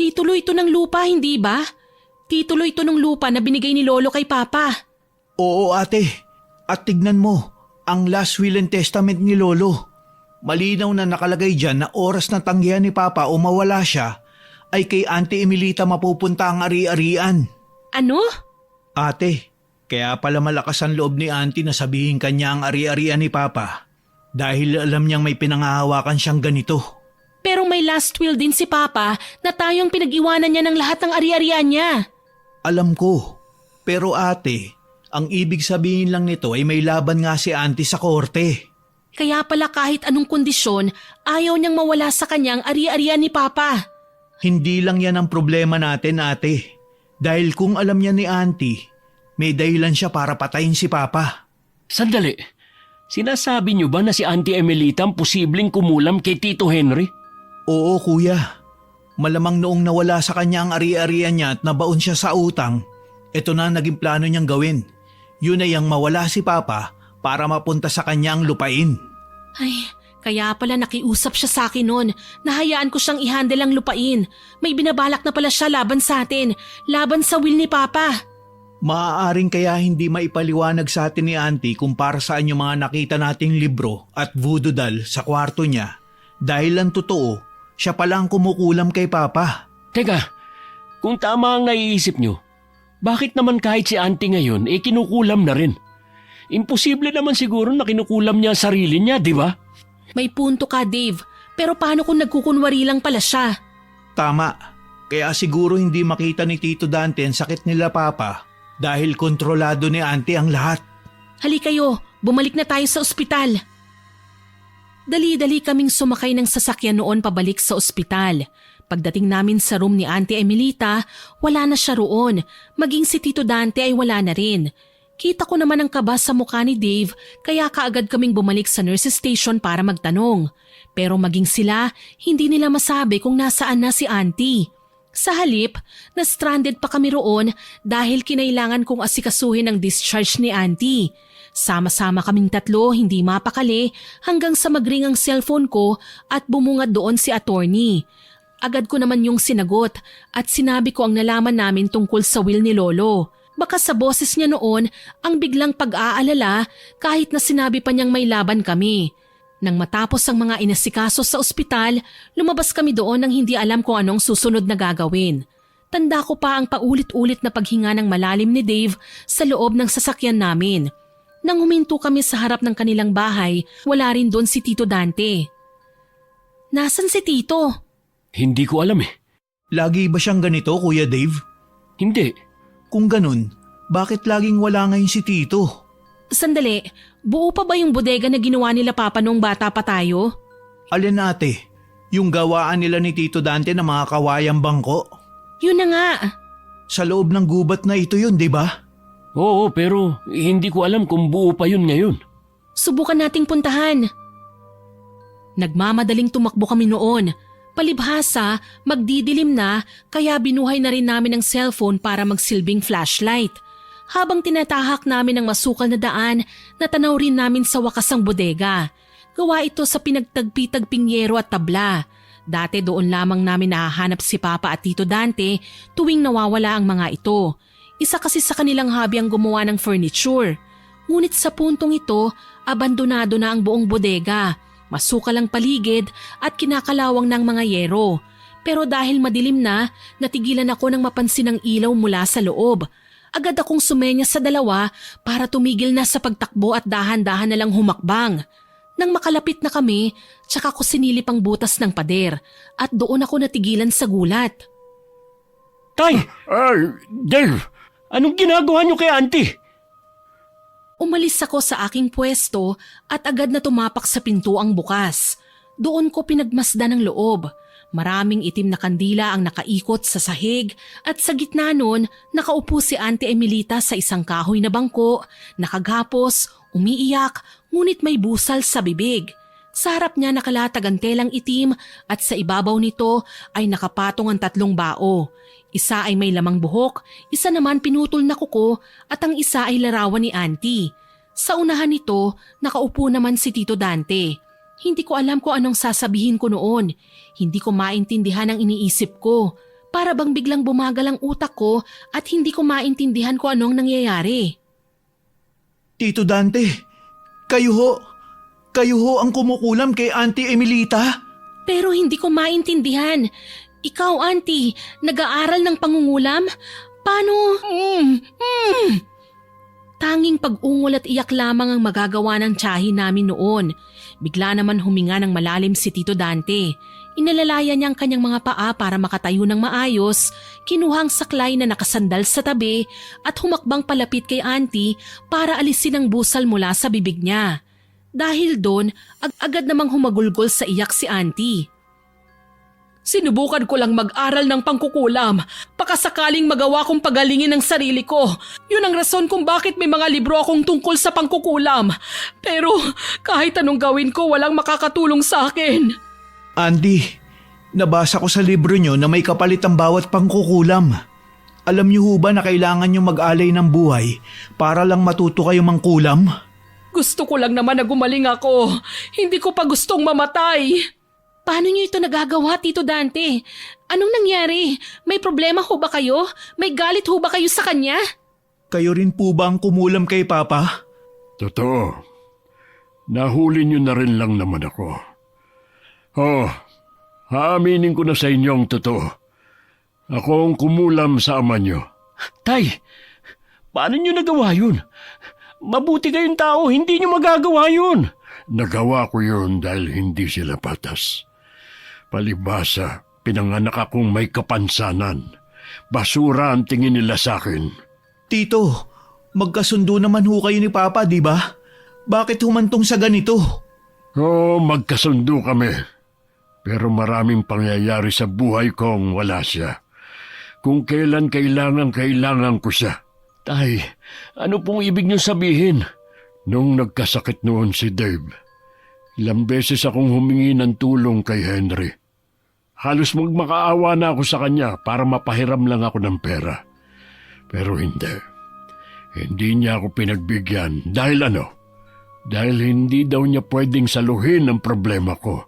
Titulo ito ng lupa, hindi ba? Titulo ito ng lupa na binigay ni Lolo kay Papa. Oo ate, at tignan mo, ang last will and testament ni Lolo. Malinaw na nakalagay dyan na oras na tanggihan ni Papa o mawala siya, ay kay Auntie Emilita mapupunta ang ari-arian. Ano? Ate, kaya pala malakas ang loob ni Auntie na sabihin kanya ang ari-arian ni Papa dahil alam niyang may pinangahawakan siyang ganito. Pero may last will din si Papa na tayong pinag-iwanan niya ng lahat ng ari-arian niya. Alam ko, pero ate, ang ibig sabihin lang nito ay may laban nga si Auntie sa korte. Kaya pala kahit anong kondisyon, ayaw niyang mawala sa kanyang ari-arian ni Papa. Hindi lang yan ang problema natin ate. Dahil kung alam niya ni Auntie, may dahilan siya para patayin si Papa. Sandali, sinasabi niyo ba na si Auntie Emilita ang posibleng kumulam kay Tito Henry? Oo kuya, malamang noong nawala sa kanya ang ari-arian niya at nabaon siya sa utang, ito na naging plano niyang gawin. Yun ay ang mawala si Papa para mapunta sa kanya ang lupain. Ay, kaya pala nakiusap siya sa akin noon. Nahayaan ko siyang i-handle ang lupain. May binabalak na pala siya laban sa atin, laban sa will ni Papa. Maaaring kaya hindi maipaliwanag sa atin ni Auntie kung para saan yung mga nakita nating libro at voodoo doll sa kwarto niya. Dahil ang totoo, siya pala ang kumukulam kay Papa. Teka, kung tama ang naiisip niyo, bakit naman kahit si Auntie ngayon kinukulam na rin? Imposible naman siguro na kinukulam niya ang sarili niya, di ba? May punto ka, Dave. Pero paano kung nagkukunwari lang pala siya? Tama, kaya siguro hindi makita ni Tito Dante ang sakit nila Papa dahil kontrolado ni Auntie ang lahat. Halika kayo, bumalik na tayo sa ospital. Dali-dali kaming sumakay ng sasakyan noon pabalik sa ospital. Pagdating namin sa room ni Auntie Emilita, wala na siya roon. Maging si Tito Dante ay wala na rin. Kita ko naman ang kaba sa mukha ni Dave kaya kaagad kaming bumalik sa nurse's station para magtanong. Pero maging sila, hindi nila masabi kung nasaan na si Auntie. Sa halip, na-stranded pa kami roon dahil kinailangan kong asikasuhin ang discharge ni Auntie. Sama-sama kaming tatlo, hindi mapakali hanggang sa magring ang cellphone ko at bumungad doon si attorney. Agad ko naman yung sinagot at sinabi ko ang nalaman namin tungkol sa will ni Lolo. Baka sa boses niya noon ang biglang pag-aalala kahit na sinabi pa niyang may laban kami. Nang matapos ang mga inasikaso sa ospital, lumabas kami doon nang hindi alam kung anong susunod na gagawin. Tanda ko pa ang paulit-ulit na paghinga ng malalim ni Dave sa loob ng sasakyan namin. Nang huminto kami sa harap ng kanilang bahay, wala rin doon si Tito Dante. Nasaan si Tito? Hindi ko alam eh. Lagi ba siyang ganito, Kuya Dave? Hindi. Kung ganun, bakit laging wala ngayon si Tito? Sandali, buo pa ba yung bodega na ginawa nila Papa nung bata pa tayo? Alin ate, yung gawaan nila ni Tito Dante ng mga kawayang bangko? Yun na nga. Sa loob ng gubat na ito yun, di ba? Oo, pero hindi ko alam kung buo pa yun ngayon. Subukan nating puntahan. Nagmamadaling tumakbo kami noon. Palibhasa, magdidilim na kaya binuhay na rin namin ang cellphone para magsilbing flashlight. Habang tinatahak namin ang masukal na daan, natanaw rin namin sa wakas ang bodega. Gawa ito sa pinagtagpi-tagping yero at tabla. Dati doon lamang namin nahahanap si Papa at Tito Dante tuwing nawawala ang mga ito. Isa kasi sa kanilang hobby ang gumawa ng furniture. Ngunit sa puntong ito, abandonado na ang buong bodega. Masukal ang paligid at kinakalawang ng mga yero. Pero dahil madilim na, natigilan ako nang mapansin ang ilaw mula sa loob. Agad akong sumenya sa dalawa para tumigil na sa pagtakbo at dahan-dahan na lang humakbang. Nang makalapit na kami, tsaka ko sinilip ang butas ng pader at doon ako natigilan sa gulat. Tay! Ay, Dave! Anong ginagawa niyo kay Auntie? Umalis ako sa aking pwesto at agad na tumapak sa pinto ang bukas. Doon ko pinagmasdan ang loob. Maraming itim na kandila ang nakaikot sa sahig at sa gitna nun nakaupo si Auntie Emilita sa isang kahoy na bangko, nakagapos, umiiyak, ngunit may busal sa bibig. Sa harap niya nakalatag ang telang itim at sa ibabaw nito ay nakapatong ang 3 bao. Isa ay may lamang buhok, isa naman pinutol na kuko at ang isa ay larawan ni Auntie. Sa unahan nito, nakaupo naman si Tito Dante. Hindi ko alam kung anong sasabihin ko noon. Hindi ko maintindihan ang iniisip ko. Para bang biglang bumagal ang utak ko at hindi ko maintindihan kung anong nangyayari. Tito Dante, kayo ho ang kumukulam kay Auntie Emilita? Pero hindi ko maintindihan. Ikaw, Auntie, nag-aaral ng pangungulam? Paano? Tanging pag-ungol at iyak lamang ang magagawa ng tiyahin namin noon. Bigla naman huminga ng malalim si Tito Dante. Inalalaya niya ang kanyang mga paa para makatayo ng maayos, kinuhang saklay na nakasandal sa tabi at humakbang palapit kay Auntie para alisin ang busal mula sa bibig niya. Dahil doon, agad namang humagulgol sa iyak si Auntie. Sinubukan ko lang mag-aral ng pangkukulam, pakasakaling magawa kong pagalingin ang sarili ko. Yun ang rason kung bakit may mga libro akong tungkol sa pangkukulam. Pero kahit anong gawin ko, walang makakatulong sa akin. Andy, nabasa ko sa libro nyo na may kapalit ang bawat pangkukulam. Alam niyo ho ba na kailangan nyo mag-alay ng buhay para lang matuto kayo mangkulam? Gusto ko lang naman na gumaling ako. Hindi ko pa gustong mamatay. Paano niyo ito nagagawa, Tito Dante? Anong nangyari? May problema ho ba kayo? May galit ho ba kayo sa kanya? Kayo rin po ba ang kumulam kay Papa? Totoo. Nahuli niyo na rin lang naman ako. Aaminin ko na sa inyong totoo. Ako ang kumulam sa ama niyo. Tay, paano niyo nagawa yun? Mabuti kayong tao, hindi niyo magagawa yun. Nagawa ko yun dahil hindi sila patas. Palibhasa, pinanganak akong may kapansanan. Basura ang tingin nila sa akin. Tito, magkasundo naman ho kayo ni Papa, di ba? Bakit humantong sa ganito? Magkasundo kami. Pero maraming pangyayari sa buhay kong wala siya. Kung kailan kailangan ko siya. Tay, ano pong ibig niyo sabihin? Nung nagkasakit noon si Dave, ilang beses akong humingi ng tulong kay Henry. Halos magmakaawa na ako sa kanya para mapahiram lang ako ng pera. Pero hindi. Hindi niya ako pinagbigyan. Dahil ano? Dahil hindi daw niya pwedeng saluhin ang problema ko.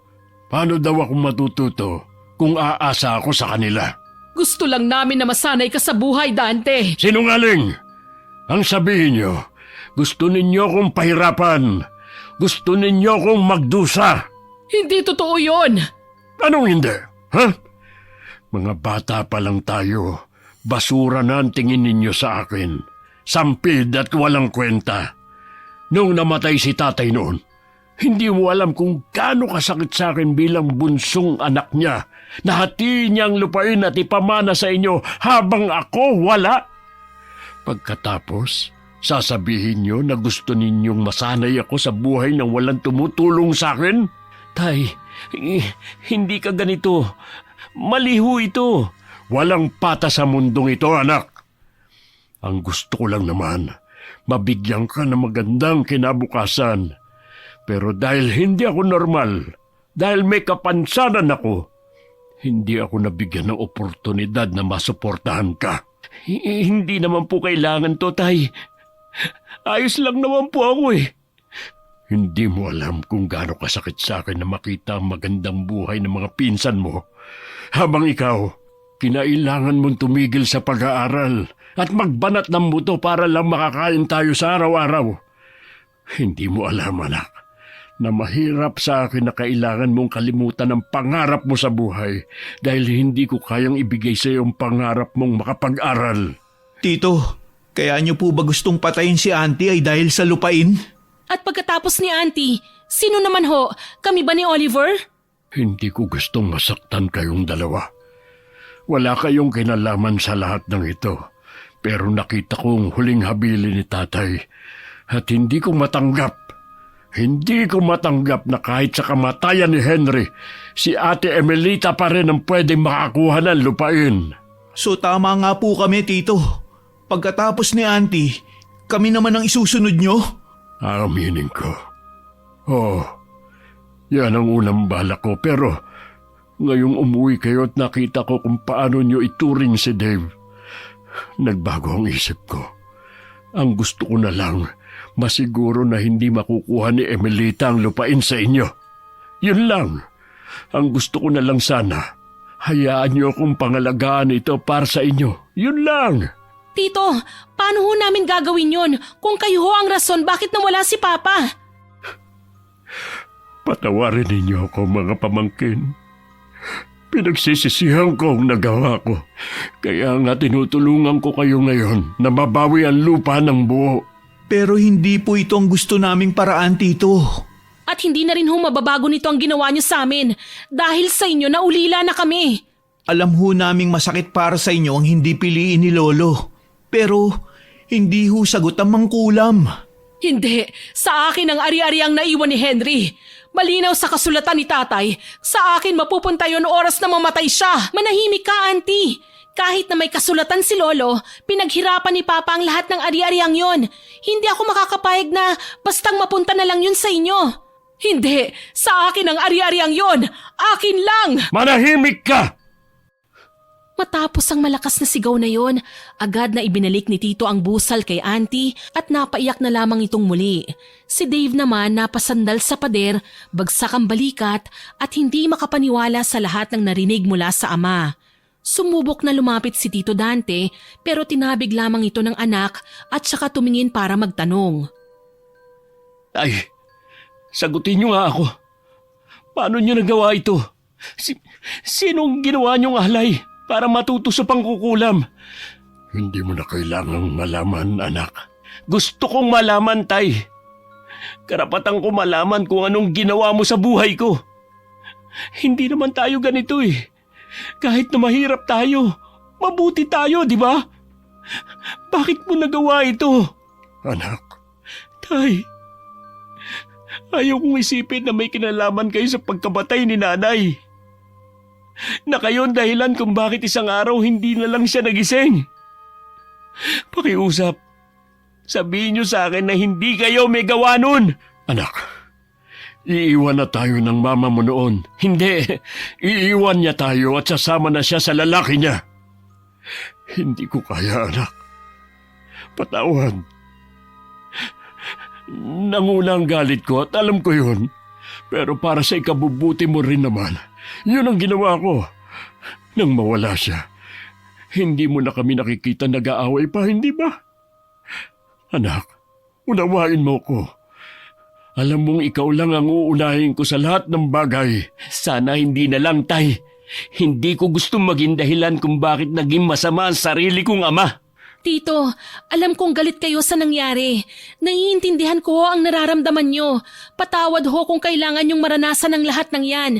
Paano daw ako matututo kung aasa ako sa kanila? Gusto lang namin na masanay ka sa buhay, Dante. Sinungaling! Ang sabihin niyo, gusto ninyo kong pahirapan. Gusto ninyo kong magdusa. Hindi totoo yon. Anong hindi? Ha? Mga bata pa lang tayo. Basura na ang tingin ninyo sa akin. Sampid at walang kwenta. Nung namatay si tatay noon, hindi mo alam kung gaano kasakit sa akin bilang bunsong anak niya. Nahati niyang lupain at ipamana sa inyo habang ako wala. Pagkatapos, sasabihin niyo na gusto ninyong masanay ako sa buhay nang walang tumutulong sa akin? Tay, hindi ka ganito. Maliho ito. Walang pata sa mundong ito, anak. Ang gusto ko lang naman, mabigyan ka ng magandang kinabukasan. Pero dahil hindi ako normal, dahil may kapansanan ako, hindi ako nabigyan ng oportunidad na masuportahan ka. Hindi naman po kailangan to, Tay. Ayos lang naman po ako eh. Hindi mo alam kung gaano kasakit sa akin na makita ang magandang buhay ng mga pinsan mo. Habang ikaw, kinailangan mong tumigil sa pag-aaral at magbanat ng buto para lang makakain tayo sa araw-araw. Hindi mo alam, anak, na mahirap sa akin na kailangan mong kalimutan ang pangarap mo sa buhay dahil hindi ko kayang ibigay sa iyo ang pangarap mong makapag-aral. Tito, kaya niyo po ba gustong patayin si Auntie ay dahil sa lupain? At pagkatapos ni Auntie, sino naman ho? Kami ba ni Oliver? Hindi ko gustong masaktan kayong dalawa. Wala kayong kinalaman sa lahat ng ito, pero nakita kong huling habili ni tatay at hindi ko matanggap. Hindi ko matanggap na kahit sa kamatayan ni Henry, si Ate Emilita pa rin ang pwedeng makakuha ng lupain. So tama nga po kami, Tito. Pagkatapos ni Auntie, kami naman ang isusunod nyo? Aaminin ko. Yan ang unang balak ko, pero ngayong umuwi kayo at nakita ko kung paano nyo ituring si Dave, nagbago ang isip ko. Ang gusto ko na lang, masiguro na hindi makukuha ni Emilita ang lupain sa inyo. Yun lang. Ang gusto ko na lang sana, Hayaan niyo akong pangalagaan ito para sa inyo. Yun lang. Tito, paano ho namin gagawin yon kung kayo ho ang rason bakit nawala si Papa? Patawarin ninyo ako, mga pamangkin. Pinagsisisihan ko ang nagawa ko. Kaya nga tinutulungan ko kayo ngayon na mabawi ang lupa ng buo. Pero hindi po ito ang gusto naming paraan, Tito. At hindi na rin ho mababago nito ang ginawa niyo sa amin dahil sa inyo naulila na kami. Alam ho naming masakit para sa inyo ang hindi piliin ni Lolo. Pero hindi ho sagot ang mangkulam. Hindi, sa akin ang ari-ariang naiwan ni Henry. Malinaw sa kasulatan ni Tatay, sa akin mapupunta yon oras na mamatay siya. Manahimik ka, Auntie. Kahit na may kasulatan si Lolo, pinaghirapan ni Papa ang lahat ng ari-ariang yon. Hindi ako makakapayag na bastang mapunta na lang yun sa inyo. Hindi, sa akin ang ari-ariang yon. Akin lang! Manahimik ka! Matapos ang malakas na sigaw na yon, agad na ibinalik ni Tito ang busal kay Auntie at napaiyak na lamang itong muli. Si Dave naman napasandal sa pader, bagsak ang balikat at hindi makapaniwala sa lahat ng narinig mula sa ama. Sumubok na lumapit si Tito Dante pero tinabig lamang ito ng anak at saka tumingin para magtanong. Ay, sagutin niyo nga ako. Paano niyo nagawa ito? Sinong ginawa niyong alay para matutusok ang kukulam? Hindi mo na kailangang malaman, anak. Gusto kong malaman, Tay. Karapatan ko malaman kung anong ginawa mo sa buhay ko. Hindi naman tayo ganito eh. Kahit na mahirap tayo, mabuti tayo, di ba? Bakit mo nagawa ito? Anak, Tay, ayaw kong isipin na may kinalaman kayo sa pagkabatay ni Nanay. Na kayo ang dahilan kung bakit isang araw hindi na lang siya nagising. Pakiusap, sabihin niyo sa akin na hindi kayo may gawa nun. anak. Iiwan na tayo ng mama mo noon. Hindi. Iiwan niya tayo at sasama na siya sa lalaki niya. Hindi ko kaya, anak. Patawad. Nanguna ang galit ko at alam ko yun. Pero para sa ikabubuti mo rin naman, yun ang ginawa ko. Nang mawala siya, hindi mo na kami nakikita nag-aaway pa, hindi ba? Anak, unawain mo ko. Alam mong ikaw lang ang uunahin ko sa lahat ng bagay. Sana hindi na lang, Tay. Hindi ko gustong maging dahilan kung bakit naging masama ang sarili kong ama. Tito, alam kong galit kayo sa nangyari. Naiintindihan ko ang nararamdaman nyo. Patawad ho kung kailangan yung maranasan ang lahat ng yan.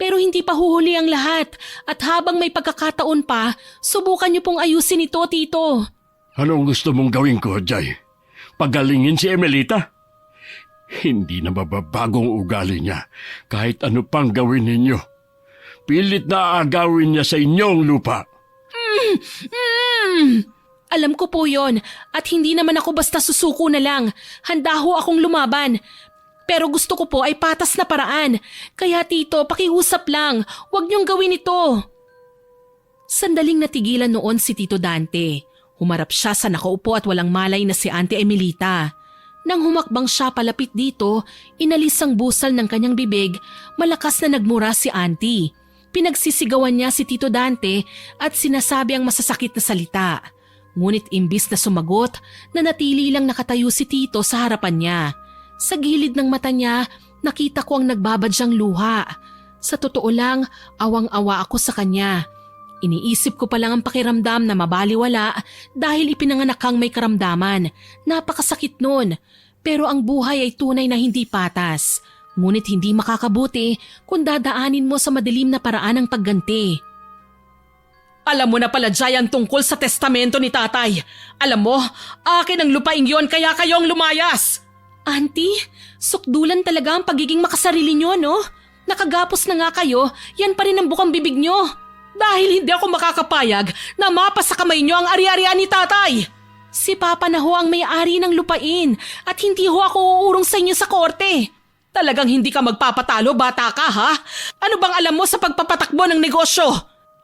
Pero hindi pa huhuli ang lahat. At habang may pagkakataon pa, subukan nyo pong ayusin ito, Tito. Anong gusto mong gawin ko, Jay? Pagalingin si Emelita? Hindi na mababagong ugali niya kahit ano pang gawin ninyo. Pilit na aagawin niya sa inyong lupa. Alam ko po yon at hindi naman ako basta susuko na lang. Handa ho akong lumaban. Pero gusto ko po ay patas na paraan. Kaya Tito, pakiusap lang. Huwag niyong gawin ito. Sandaling natigilan noon si Tito Dante. Humarap siya sa nakaupo at walang malay na si Auntie Emelita. Nang humakbang siya palapit dito, inalis ang busal ng kanyang bibig, malakas na nagmura si Auntie. Pinagsisigawan niya si Tito Dante at sinasabi ang masasakit na salita. Ngunit imbis na sumagot, nanatili lang nakatayo si Tito sa harapan niya. Sa gilid ng mata niya, nakita ko ang nagbabadyang luha. Sa totoo lang, awang-awa ako sa kanya. Iniisip ko pa lang ang pakiramdam na mabaliwala dahil ipinanganak kang may karamdaman. Napakasakit nun. Pero ang buhay ay tunay na hindi patas. Ngunit hindi makakabuti kung dadaanin mo sa madilim na paraan ng pagganti. Alam mo na pala, Jay, ang tungkol sa testamento ni Tatay. Alam mo, akin ang lupaing yon kaya kayong lumayas. Auntie, sukdulan talaga ang pagiging makasarili nyo, no? Nakagapos na nga kayo, yan pa rin ang bukang bibig nyo. Dahil hindi ako makakapayag na mapa sa kamay nyo ang ari-arian ni Tatay. Si Papa na ho ang may-ari ng lupain at hindi ho ako uurong sa inyo sa korte. Talagang hindi ka magpapatalo, bata ka, ha? Ano bang alam mo sa pagpapatakbo ng negosyo?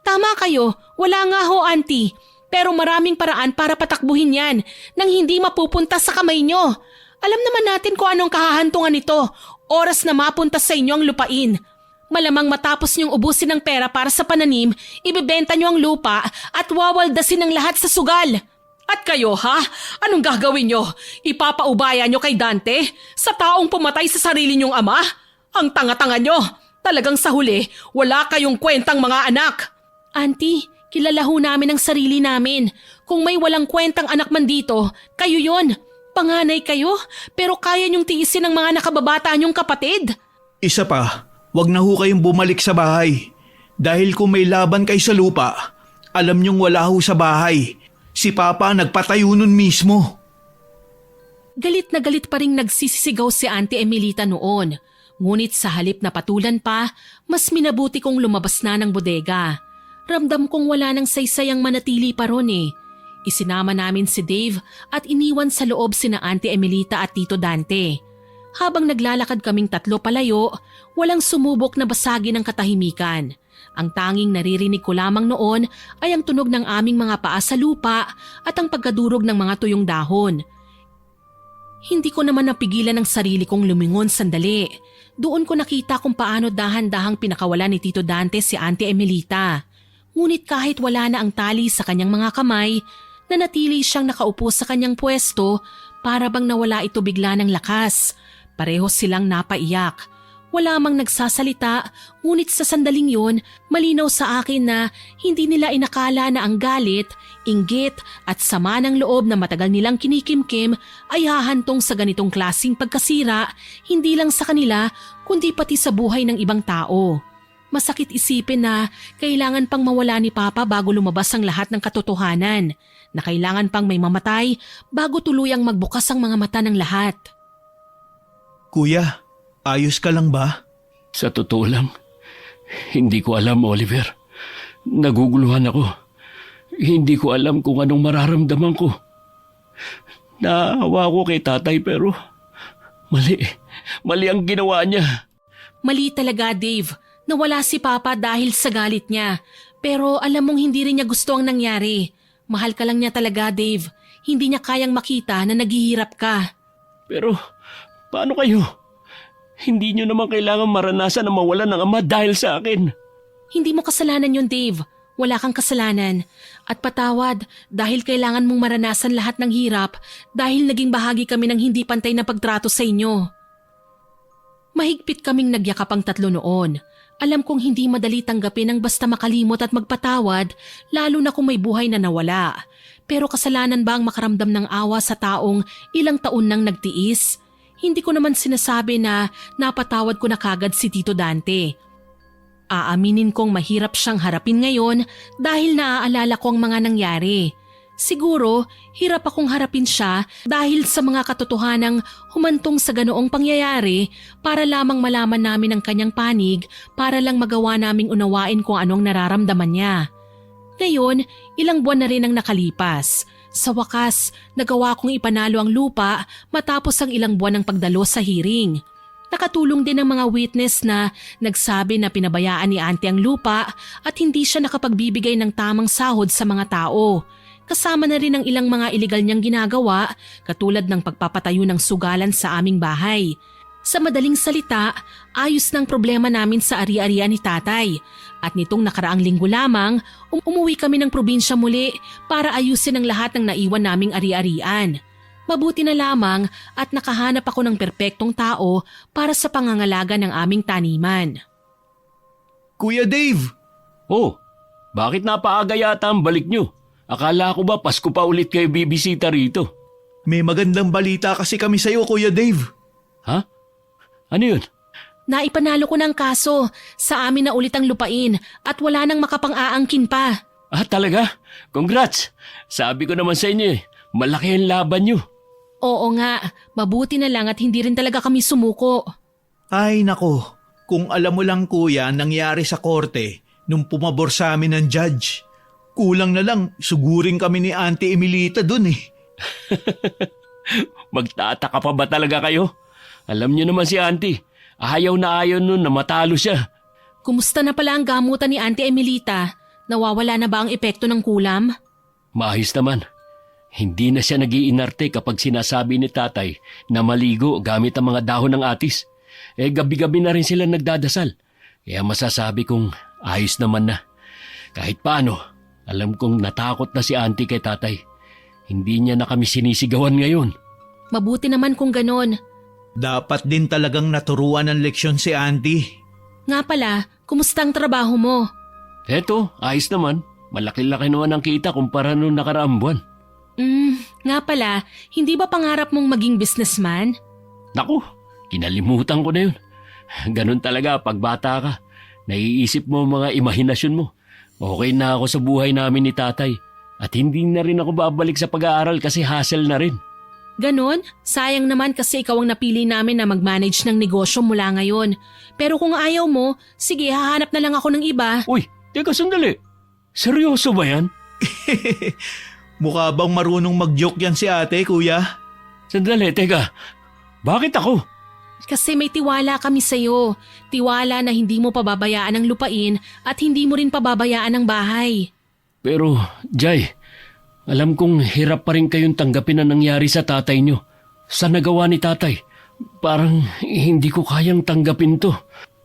Tama kayo, wala nga ho, Auntie. Pero maraming paraan para patakbuhin yan nang hindi mapupunta sa kamay nyo. Alam naman natin kung anong kahahantungan nito. Oras na mapunta sa inyo ang lupain. Malamang matapos niyong ubusin ng pera para sa pananim, ibebenta niyo ang lupa at wawaldasin ang lahat sa sugal. At kayo ha? Anong gagawin niyo? Ipapaubaya niyo kay Dante? Sa taong pumatay sa sarili niyong ama? Ang tanga-tanga niyo! Talagang sa huli, wala kayong kwentang mga anak. Auntie, kilala ho namin ang sarili namin. Kung may walang kwentang anak man dito, kayo yon. Panganay kayo, pero kaya niyong tiisin ang mga nakababata niyong kapatid. Isa pa, wag na ho kayong bumalik sa bahay. Dahil kung may laban kayo sa lupa, alam niyong wala ho sa bahay. Si Papa nagpatayo nun mismo. Galit na galit pa rin nagsisisigaw si Auntie Emilita noon. Ngunit sa halip na patulan pa, mas minabuti kong lumabas na ng bodega. Ramdam kong wala nang saysayang manatili pa ron eh. Isinama namin si Dave at iniwan sa loob sina Auntie Emilita at Tito Dante. Habang naglalakad kaming tatlo palayo, walang sumubok na basagin ang katahimikan. Ang tanging naririnig ko lamang noon ay ang tunog ng aming mga paa sa lupa at ang pagkadurog ng mga tuyong dahon. Hindi ko naman napigilan ang sarili kong lumingon sandali. Doon ko nakita kung paano dahan-dahang pinakawala ni Tito Dante si Auntie Emilita. Ngunit kahit wala na ang tali sa kanyang mga kamay, nanatili siyang nakaupo sa kanyang pwesto para bang nawala ito bigla ng lakas. Pareho silang napaiyak. Wala mang nagsasalita, ngunit sa sandaling yon, malinaw sa akin na hindi nila inakala na ang galit, inggit at sama ng loob na matagal nilang kinikimkim ay hahantong sa ganitong klasing pagkasira, hindi lang sa kanila kundi pati sa buhay ng ibang tao. Masakit isipin na kailangan pang mawala ni Papa bago lumabas ang lahat ng katotohanan, na kailangan pang may mamatay bago tuluyang magbukas ang mga mata ng lahat. Kuya, ayos ka lang ba? Sa totoo lang, hindi ko alam, Oliver. Naguguluhan ako. Hindi ko alam kung anong mararamdaman ko. Naawa ko kay tatay pero mali ang ginawa niya. Mali talaga, Dave. Nawala si Papa dahil sa galit niya. Pero alam mong hindi rin niya gusto ang nangyari. Mahal ka lang niya talaga, Dave. Hindi niya kayang makita na naghihirap ka. Pero paano kayo? Hindi niyo naman kailangan maranasan na mawalan ng ama dahil sa akin. Hindi mo kasalanan yun, Dave. Wala kang kasalanan. At patawad dahil kailangan mong maranasan lahat ng hirap dahil naging bahagi kami ng hindi pantay na pagtrato sa inyo. Mahigpit kaming nagyakap ang tatlo noon. Alam kong hindi madali tanggapin ang basta makalimot at magpatawad, lalo na kung may buhay na nawala. Pero kasalanan ba ang makaramdam ng awa sa taong ilang taon nang nagtiis? Hindi ko naman sinasabi na napatawad ko na kagad si Tito Dante. Aaminin kong mahirap siyang harapin ngayon dahil naaalala ko ang mga nangyari. Siguro, hirap akong harapin siya dahil sa mga katotohanang humantong sa ganoong pangyayari para lamang malaman namin ang kanyang panig para lang magawa naming unawain kung anong nararamdaman niya. Ngayon, ilang buwan na rin ang nakalipas. Sa wakas, nagawa kong ipanalo ang lupa matapos ang ilang buwan ng pagdalo sa hearing. Nakatulong din ang mga witness na nagsabi na pinabayaan ni Auntie ang lupa at hindi siya nakapagbibigay ng tamang sahod sa mga tao. Kasama na rin ang ilang mga iligal niyang ginagawa katulad ng pagpapatayo ng sugalan sa aming bahay. Sa madaling salita, ayos ng problema namin sa ari-arian ni tatay. At nitong nakaraang linggo lamang, umuwi kami ng probinsya muli para ayusin ang lahat ng naiwan naming ari-arian. Mabuti na lamang at nakahanap ako ng perpektong tao para sa pangangalaga ng aming taniman. Kuya Dave! Oh, bakit napaaga yata ang balik niyo? Akala ko ba Pasko pa ulit kayo bibisita rito? May magandang balita kasi kami sa'yo, Kuya Dave. Ha? Ano yun? Naipanalo ko ng kaso, sa amin na ulit ang lupain at wala nang makapang-aangkin pa. Ah, talaga? Congrats! Sabi ko naman sa inyo malaki ang laban niyo. Oo nga, mabuti na lang at hindi rin talaga kami sumuko. Ay nako, kung alam mo lang kuya ang nangyari sa korte nung pumabor sa amin ng judge. Kulang na lang, sugurin kami ni Auntie Emilita dun eh. Magtataka pa ba talaga kayo? Alam niyo naman si Auntie, ayaw na ayaw nun na matalo siya. Kumusta na pala ang gamutan ni Auntie Emilita? Nawawala na ba ang epekto ng kulam? Maayos naman. Hindi na siya nag-iinarte kapag sinasabi ni tatay na maligo gamit ang mga dahon ng atis. Gabi-gabi na rin sila nagdadasal. Kaya masasabi kong ayos naman na. Kahit paano, alam kong natakot na si auntie kay tatay. Hindi niya na kami sinisigawan ngayon. Mabuti naman kung ganon. Dapat din talagang naturuan ng leksyon si auntie. Nga pala, kumusta ang trabaho mo? Eto, ayos naman. Malaki-laki naman ang kita kumpara nung nakaraang buwan. Nga pala, hindi ba pangarap mong maging businessman? Naku, kinalimutan ko na yun. Ganun talaga pag bata ka. Naiisip mo ang mga imahinasyon mo. Okay na ako sa buhay namin ni tatay. At hindi na rin ako babalik sa pag-aaral kasi hassle na rin. Ganon? Sayang naman kasi ikaw ang napili namin na mag-manage ng negosyo mula ngayon. Pero kung ayaw mo, sige hahanap na lang ako ng iba. Uy, teka sandali. Seryoso ba yan? Mukha bang marunong mag-joke yan si ate, kuya? Sandali, teka. Bakit ako? Kasi may tiwala kami sa'yo. Tiwala na hindi mo pababayaan ang lupain at hindi mo rin pababayaan ang bahay. Pero, Jai, alam kong hirap pa rin kayong tanggapin ang nangyari sa tatay nyo. Sa nagawa ni tatay, parang hindi ko kayang tanggapin to.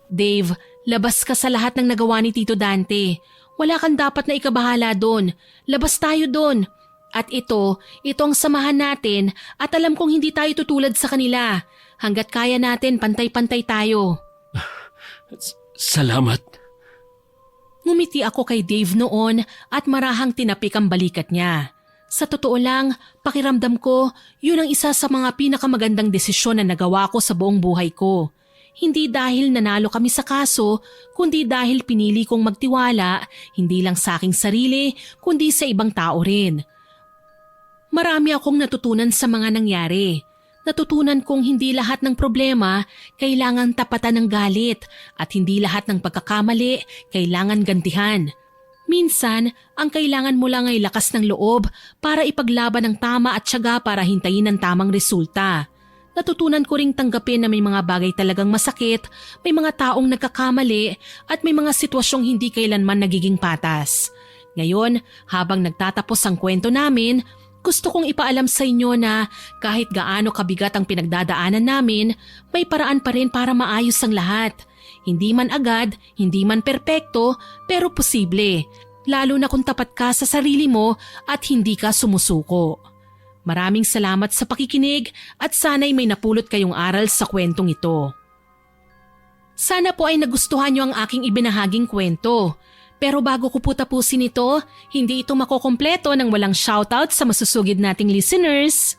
Dave, labas ka sa lahat ng nagawa ni Tito Dante. Wala kang dapat na ikabahala doon. Labas tayo doon. At ito ang samahan natin at alam kong hindi tayo tutulad sa kanila. Hanggat kaya natin, pantay-pantay tayo. Salamat. Ngumiti ako kay Dave noon at marahang tinapik ang balikat niya. Sa totoo lang, pakiramdam ko, yun ang isa sa mga pinakamagandang desisyon na nagawa ko sa buong buhay ko. Hindi dahil nanalo kami sa kaso, kundi dahil pinili kong magtiwala, hindi lang sa aking sarili, kundi sa ibang tao rin. Marami akong natutunan sa mga nangyari. Natutunan kong hindi lahat ng problema kailangan tapatan ng galit at hindi lahat ng pagkakamali kailangan gantihan. Minsan, ang kailangan mo lang ay lakas ng loob para ipaglaban ang tama at tiyaga para hintayin ang tamang resulta. Natutunan ko ring tanggapin na may mga bagay talagang masakit, may mga taong nagkakamali at may mga sitwasyong hindi kailanman nagiging patas. Ngayon, habang nagtatapos ang kwento namin, gusto kong ipaalam sa inyo na kahit gaano kabigat ang pinagdadaanan namin, may paraan pa rin para maayos ang lahat. Hindi man agad, hindi man perpekto, pero posible. Lalo na kung tapat ka sa sarili mo at hindi ka sumusuko. Maraming salamat sa pakikinig at sana'y may napulot kayong aral sa kwentong ito. Sana po ay nagustuhan niyo ang aking ibinahaging kwento. Pero bago ko po tapusin ito, hindi ito makokompleto nang walang shoutout sa masusugid nating listeners.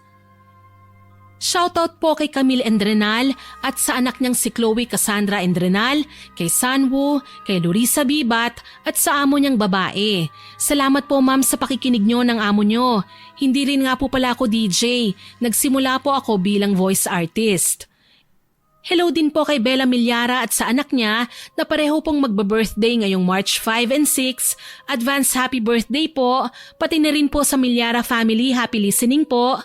Shoutout po kay Camille Endrenal at sa anak niyang si Chloe Cassandra Endrenal, kay Sanwoo, kay Lurisa Bibat at sa amo niyang babae. Salamat po ma'am sa pakikinig niyo ng amo niyo. Hindi rin nga po pala ako DJ. Nagsimula po ako bilang voice artist. Hello din po kay Bella Milyara at sa anak niya na pareho pong magba-birthday ngayong March 5 and 6. Advance happy birthday po, pati na rin po sa Milyara family, happy listening po.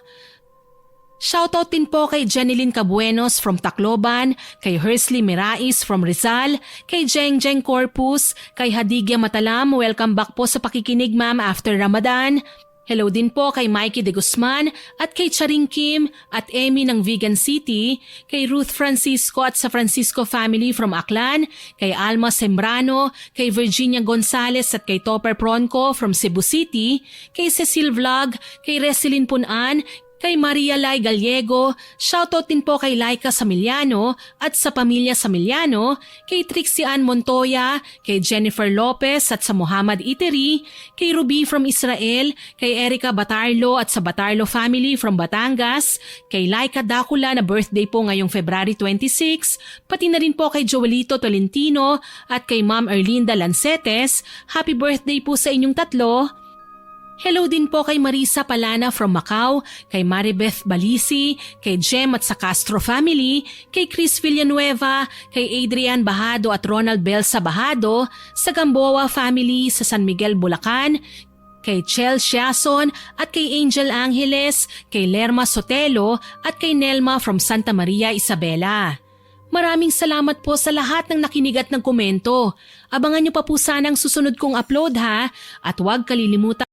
Shoutout din po kay Jeneline Cabuenos from Tacloban, kay Hersley Mirais from Rizal, kay Jeng Jeng Corpus, kay Hadigya Matalam, welcome back po sa pakikinig ma'am after Ramadan. Hello din po kay Mikey De Guzman at kay Charing Kim at Amy ng Vegan City, kay Ruth Francisco at sa Francisco family from Aklan, kay Alma Sembrano, kay Virginia Gonzalez at kay Topper Pronco from Cebu City, kay Cecil Vlog, kay Resilin Punan, kay Maria Lai Gallego, shoutout din po kay Laika Samiliano at sa pamilya Samiliano, kay Trixie Ann Montoya, kay Jennifer Lopez at sa Muhammad Iteri, kay Ruby from Israel, kay Erica Batarlo at sa Batarlo family from Batangas, kay Laika Dacula na birthday po ngayong February 26, pati na rin po kay Joelito Tolentino at kay Ma'am Erlinda Lancetes, happy birthday po sa inyong tatlo. Hello din po kay Marisa Palana from Macau, kay Maribeth Balisi, kay Jem at sa Castro family, kay Chris Villanueva, kay Adrian Bahado at Ronald Belsa Bahado, sa Gamboa family sa San Miguel, Bulacan, kay Chel Siason at kay Angel Angeles, kay Lerma Sotelo at kay Nelma from Santa Maria, Isabela. Maraming salamat po sa lahat ng nakinig at ng komento. Abangan niyo pa po sana ang susunod kong upload ha, at huwag kalilimutan